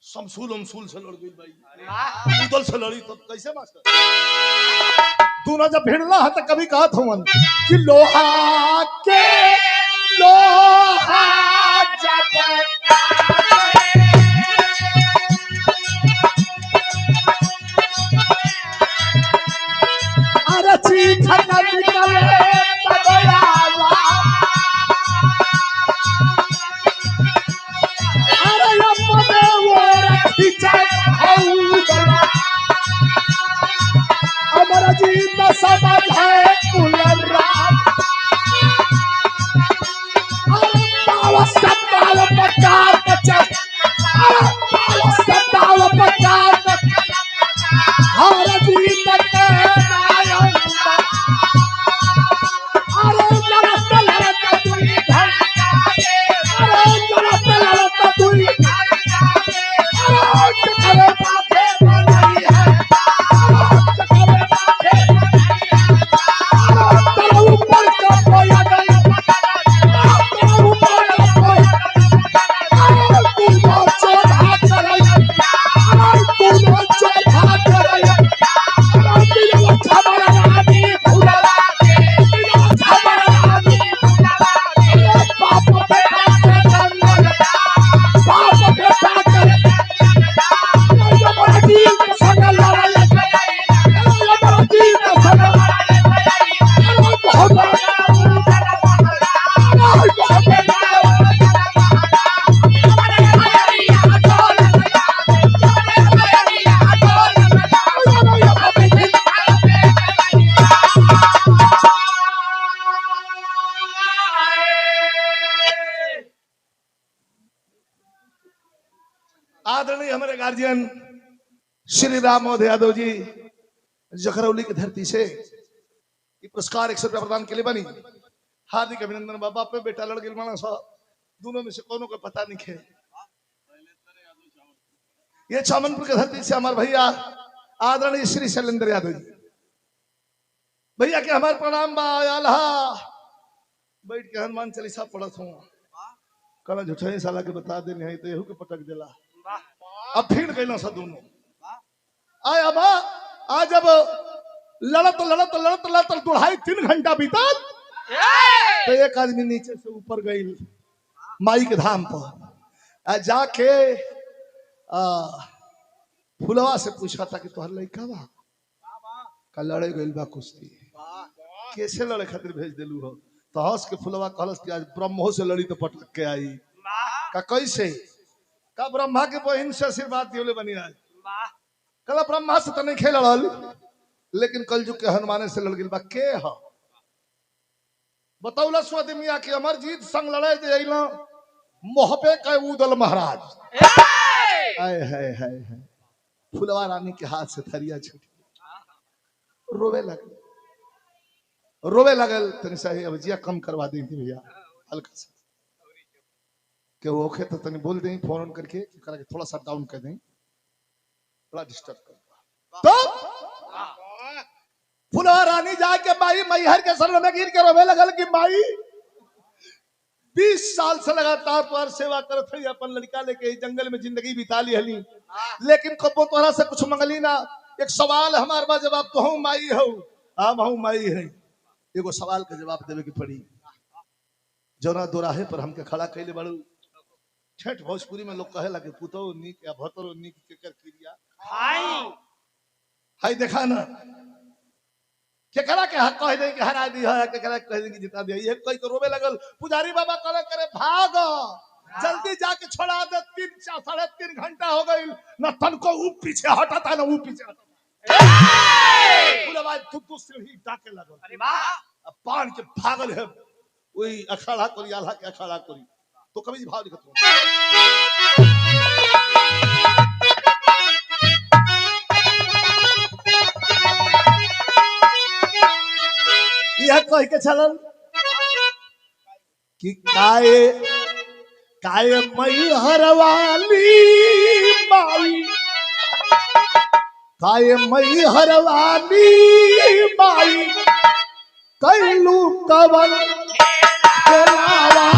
शमसूल से लड़ गई भाई, उदल से लड़ी तो कैसे मास्टर? दोनों जब भिड़ना है तो कभी कहा था कि लोहा के लोहा जब अरे चीख निकले तबला, अरे अपने वो खींचा अमर जीत समझ है कुलर रात, अरे बाबा सब बाल पटार बनियन श्री राम मोहन यादव जी जखरौली की धरती से ये पुरस्कार 100 रुपया प्रदान के लिए बनी। हार्दिक अभिनंदन। बाबा पे बेटा लड़ गए माना साहब, दोनों में से कोनो को पता नहीं है। ये चामनपुर की धरती से हमारे भैया आदरणीय श्री शैलेंद्र यादव जी, भैया के हमारे प्रणाम बा। आल्हा बैठ के हनुमान चालीसा पढ़त हूँ, कल झूठे साला के बता दे नहीं तो यहू के पटक दिला। अब फिर गई सा दोनों आय अब आज जब लड़त लड़त लड़त लड़त 2.5-3 घंटा बीता तो एक आदमी नीचे से ऊपर गई माई के धाम पर जाके फुलवा से पूछा था कि तोहर लड़का बा का लड़े गइल बा कुश्ती, कैसे लड़े खातिर भेज दिलू हो? तो हंस के फुलवा कहलस कि आज ब्रह्मो से लड़ी तो पटक के आई। का कैसे? का ब्रह्मा के बहन से आशीर्वाद दियोले बनी आज। कल ब्रह्मा से तो नहीं खेल लड़ल, लेकिन कलजुग के हनुमाने से लड़ गइल बा। के ह बतौला स्वदमिया के अमरजीत संग लड़े जइला मोहबे के उदल महाराज। हाय हाय हाय हाय, फुलवा रानी के हाथ से थरिया छूट रोवे लगल तनी सा अवजिया कम करवा दी थी भैया हल्का सा के वो ओके तो तनी बोल दें फोन ऑन करके करा के थोड़ा सा डाउन कर दें, बड़ा डिस्टर्ब कर। तो फुलवा रानी जाके माई मैहर के शरण में गिर के रोवे लगल कि माई 20 साल से लगातार तोहर सेवा करत हई, अपन लड़का लेके जंगल में जिंदगी बिता ली हली, लेकिन कबो तोहरा से कुछ मंगली ना। एक सवाल हमार बा, जवाब तो हूं माई हो हम हूं माई है, एगो सवाल का जवाब देवे की पड़ी। जौना दोराहे पर हमके खड़ा कैले बड़ू, छठ भोजपुरी में लोग कहे लगे पुतो नीक या भतरो नीक केकर क्रिया हाय देखा ना केकरा के हक कह दे कि हरा दी है, केकरा कह दे कि जिता दे। ये कोई को रोवे लगल, पुजारी बाबा करे करे भाग जल्दी जाके छोड़ा दे। 3-3.5 घंटा हो गई न तन को ऊ पीछे हटाता न ऊ पीछे हटाता। पूरा बात तू सीढ़ी डाके लगल। अरे वाह, अब पान के भागल है वही अखाड़ा करी आल्हा के अखाड़ा करी। तो कभी भाव लिखत हो यह कह के चलन कि काय मई हरवाली माई, काय मई हरवाली माई कैलू कवन चलावा।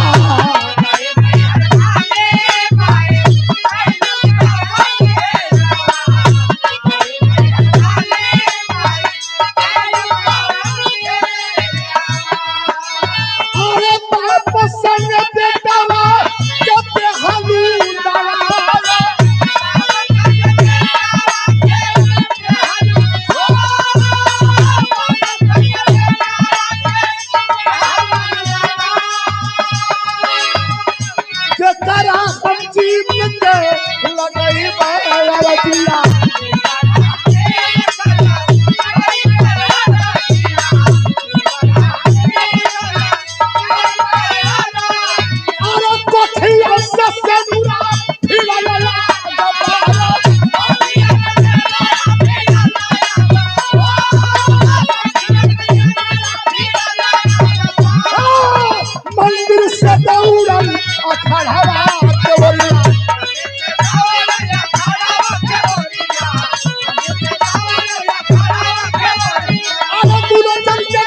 मंदिर से दौड़ल अखड़वा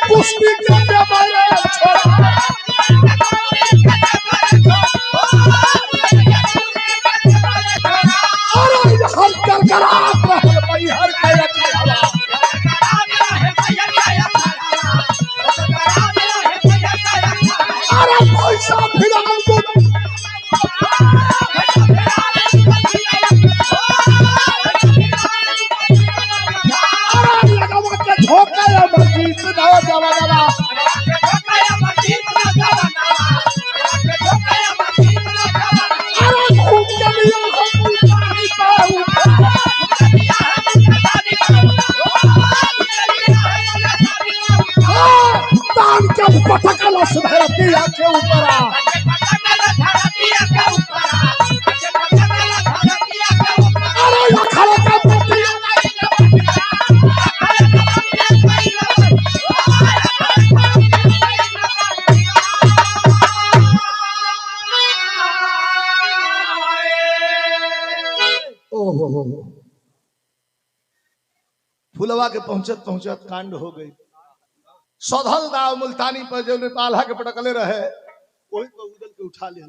कुश्ती के पटकला सुधरती के ऊपर फुलवा के पहुंचत पहुंचत कांड हो गई। सौधल दाव मुल्तानी पर जो आल्हा के पटकले रहे वही पर उदल के उठा ले।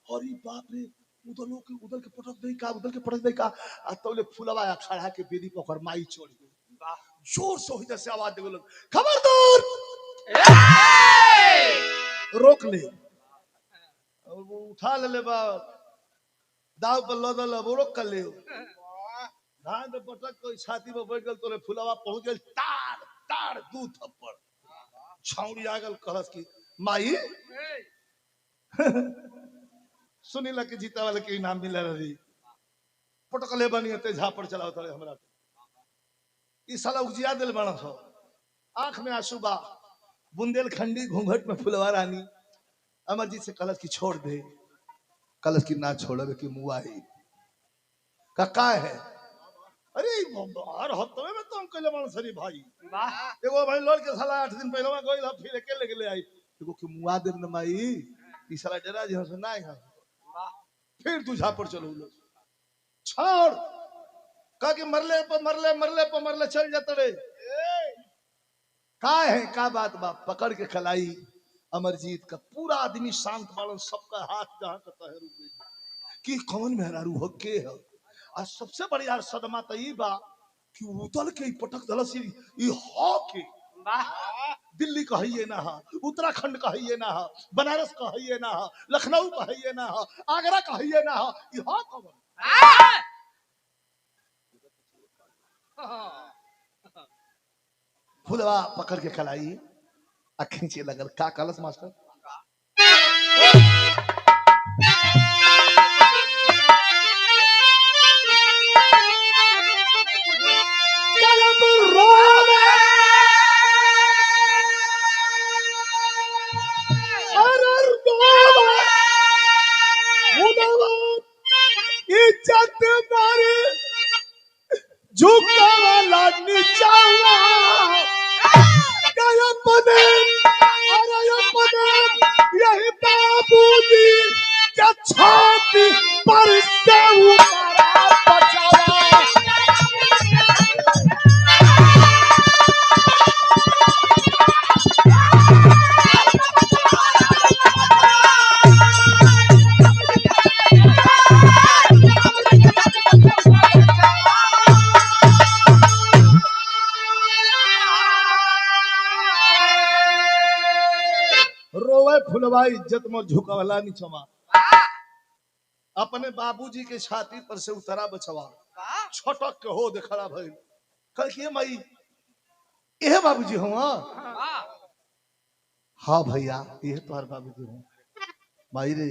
अरे बाप रे, उदल के पटक दे का, उदल के पटक दे का। आ तौले फुलवा अखाड़ा के बेदी पर ओकर माई चढ़ गई। जोर से होई जैसे आवाज देवे लग, खबरदार रोक ले। और वो उठा ले बा दाव पर लदल, वो रोक कर ले। धान पे पटक कोई छाती पर बैठ गल, तोरे फुलवा पहुंच गल, ताड़ ताड़ दू थप्पड़। छाउड़ी आ गल, कहलस की माई सुनी ला के जीता वाले के इनाम मिला रही। पटकले बनी ते झापड़ चलाओ तड़े हमरा। ई साला उजिया दिल बना सो, आंख में आंसू बा, बुंदेलखंडी घूंघट में फुलवा रानी अमरजीत से कलश की छोड़ दे। कलश की ना छोड़े कि मुआई का है। अरे हर हफ्ते में तो हम कहले मन सरी भाई एगो भाई लड़ के साला 8 दिन पहले में गइल, फिर अकेले गेले आई एगो के मुआ देब न माई। ई साला डरा जे से ना है, फिर तू झापड़ चलो लो छोड़ का के मरले पर मरले चल जाते रे। का है का बात बा, पकड़ के खलाई। अमरजीत का पूरा आदमी शांत बालन, सबका हाथ जहां कहता है रुक गई कि कौन मेहरारू हो के है। आज सबसे बड़ी यार सदमा तो ई बा कि उतल के पटक दलस ई हो के दिल्ली कहिए ना हा, उत्तराखंड कहिए ना हा, बनारस कहिए ना हा, लखनऊ कहिए ना हा, आगरा कहिए ना हा, ई हो कौन। फुलवा पकड़ के खलाई आ खींचे लगल। का कलस मास्टर इज्जत मारे झुका वाला नीचावा अपने यही बाबूजी क्या छाती पर से उतारा बचावा। रोवे फुलवा इज्जत में झुकवला नीचवा, अपने बाबूजी के छाती पर से उतरा बचवा। छटक के हो दे खड़ा भइल, कल के माई एहे बाबूजी हो। हाँ भैया ये तोहर बाबूजी हो। माई रे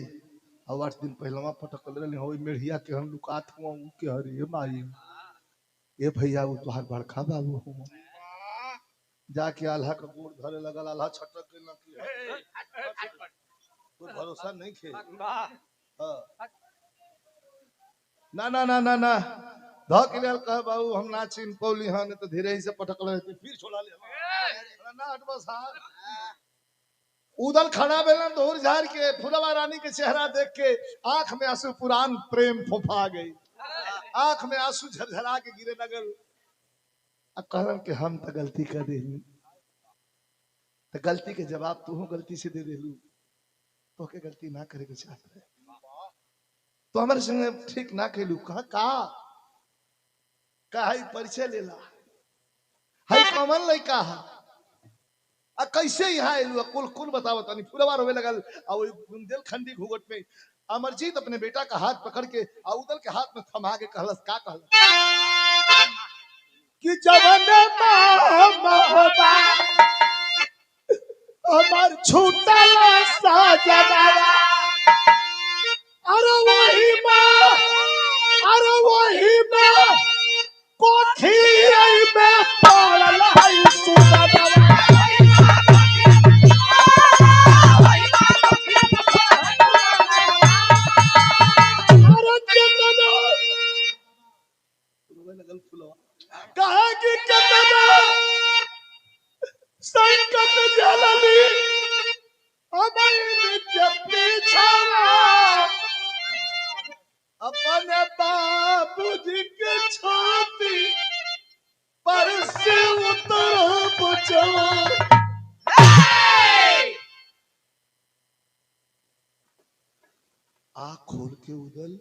अब 8 दिन पहलवा पटकल रहे हो मेढ़िया के हम लुकात हुआ के हरे माई ए भैया वो तोहर बड़का बाबू हो। जाके आल्हा का गोड़ धरे लगल, आल्हा छटक के ना किया, कोई भरोसा नहीं खे। ना ना ना ना ना ध के लेल कह बाबू हम ना चिन पौली हां, तो धीरे ही से पटकल रहते फिर छोड़ा ले ना हट बस। हां उदल खड़ा बेलन धूर झाड़ के फुलवा रानी के चेहरा देख के आंख में आंसू, पुरान प्रेम फुफा गई। आंख में आंसू झरझरा के गिरे लगल। अब कहलन कि हम तो गलती कर देली, तो गलती के जवाब तू गलती से दे देलू, तो के गलती ना करे के चाहत रहे तो हमारे संगे ठीक ना कहलू। कहा परिचय लेला हाई कमल लइका आ कैसे यहाँ आयलू कुल कुल बताओ तनी। फुलवा रोवे लगल आ वो बुंदेलखंडी घूंघट में अमरजीत अपने बेटा का हाथ पकड़ के आ उदल के हाथ में थमा के कहलस का कहलस कि जवन अमर छूटल साजना अरे वही मां कोठी में पड़ल है सुतना। कहा कि कितना संकट झेलली हमारी के पीछा अपने बाबूजी के चोर आँख खोल के उदल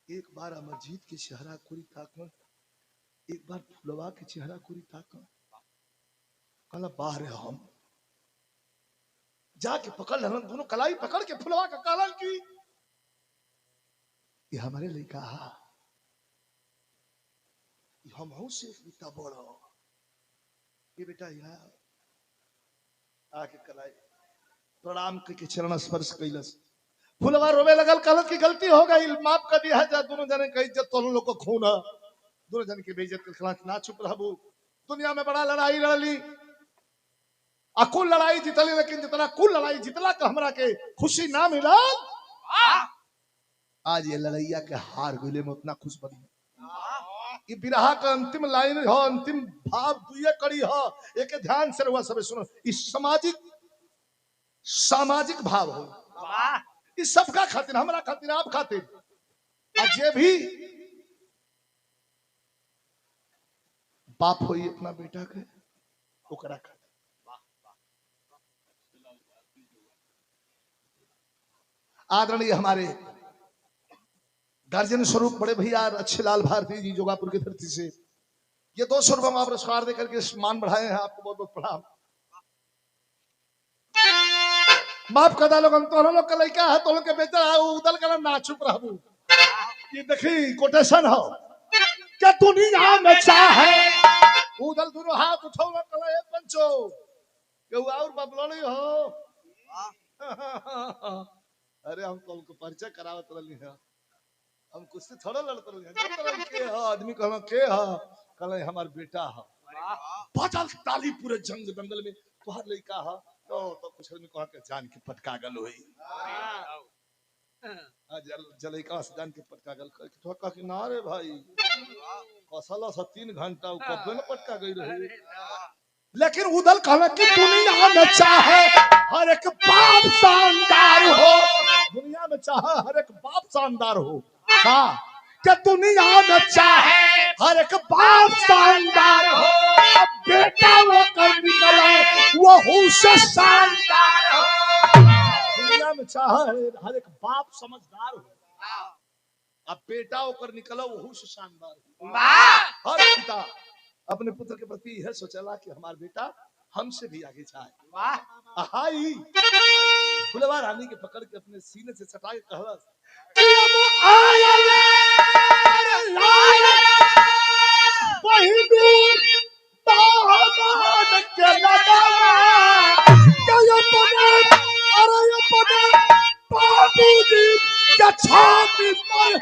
एक बार अमरजीत के चेहरा कोरी ताकन, एक बार फुलवा के चेहरा कोरी ताकन। कला बाहर है हम जाके पकड़ लेना, दोनों कलाई पकड़ के फुलवा का कालन की ये हमारे लिए कहा हम हूं से बेटा बड़ो ये बेटा यहाँ आके कलाई प्रणाम के चरण स्पर्श कैलस। फुलवा रोवे लगल, कहलत की गलती हो गई, माफ कर दिया जा। दोनों जने की इज्जत तो लोग को खून है, दोनों जन की बेइज्जत के खिलाफ ना चुप रहबू। दुनिया में बड़ा लड़ाई लड़ली, अकुल लड़ाई जीतली, लेकिन जितना कुल लड़ाई जीतला का हमरा के खुशी ना मिला। आज ये लड़ैया के हार गइले में उतना खुश बनी। ये बिरहा का अंतिम लाइन हो, अंतिम भाव दुए कड़ी हो, एक ध्यान से रहुआ सब सुनो। इस सामाजिक भाव हो, इस सबका खातिर, हमरा खातिर, आप खातिर। आज जे भी बाप हो अपना बेटा के ओकरा खातिर आदरणीय हमारे गार्जियन स्वरूप बड़े भैया अच्छे लाल भारती जी जोगापुर की धरती से ये 200 रुपये में पुरस्कार देकर के मान बढ़ाए हैं, आपको बहुत बहुत प्रणाम। माफ कर लोग, हम तो लोग का लड़का है, तो लोग के बेटा है, उदल का ना चुप रहबू। ये देखी कोटेशन हो क्या दुनिया में चाहे उदल दोनों हाथ उठाओ कला पंचो केहू और बबलड़ी हो। अरे हम तो उनको परिचय करावत रही है, हम कुछ थोड़ा लड़ते रही के हो आदमी कहना के हो, कहले हमार बेटा हो। बजल ताली पूरे जंग दंगल में तोहर लड़का हो, तो कुछ आदमी कहा के जान के पटका गल होई। आज जलैका से जान के पटका गल तो कहा कि ना रे भाई कसला से 3 घंटा उ कबे न पटका गई रही। लेकिन उदल कहला कि दुनिया में चाहे हर एक बाप शानदार हो, दुनिया में चाहे हर एक बाप शानदार हो। हाँ क्या दुनिया में चाहे हर एक बाप शानदार हो, अब बेटा वो कर निकले वो हुस्न शानदार हो। दुनिया में चाहे हर एक बाप समझदार हो, अब बेटा होकर निकला वो हुस्न शानदार हो। हर पिता अपने पुत्र के प्रति यह सोचला कि हमारा बेटा हमसे भी आगे जाए। हाई फुलवा रानी के पकड़ के अपने सीने से सटा के कहला छाती पर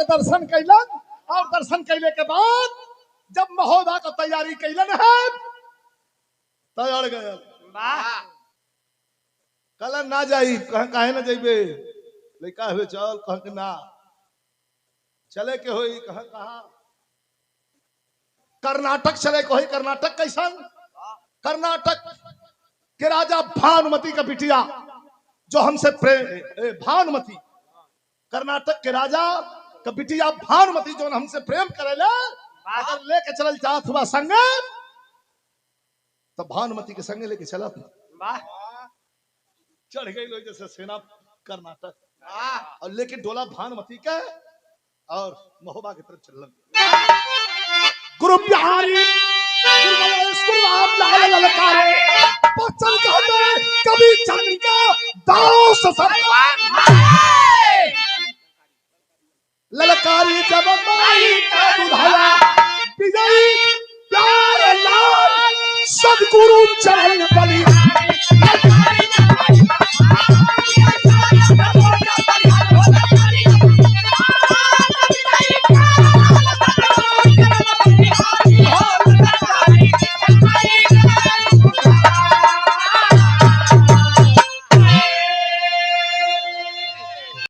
दर्शन कैलन, और दर्शन कैले के बाद जब महोबा का तैयारी कैलन है तैयार गए कल ना जाई कह काहे ना जाइबे लइका हुए चल कह के ना चले के होई कह कहा कर्नाटक चले के होई। कर्नाटक कैसन? कर्नाटक के राजा भानुमति का बिटिया जो हमसे प्रेम भानुमति, कर्नाटक के राजा का बिटिया भानुमति जो हमसे प्रेम करेला अगर लेके चल चाहत हुआ संग तो भानुमति के संग लेके चलत चढ़ गई लोग जैसे सेना कर्नाटक और लेकिन डोला भानुमति का और महोबा की तरफ चल गुरु बिहारी कभी चंद्रिका दास ललकारी जब माई का दुधाया विजयी प्यार लाल सदगुरु चरण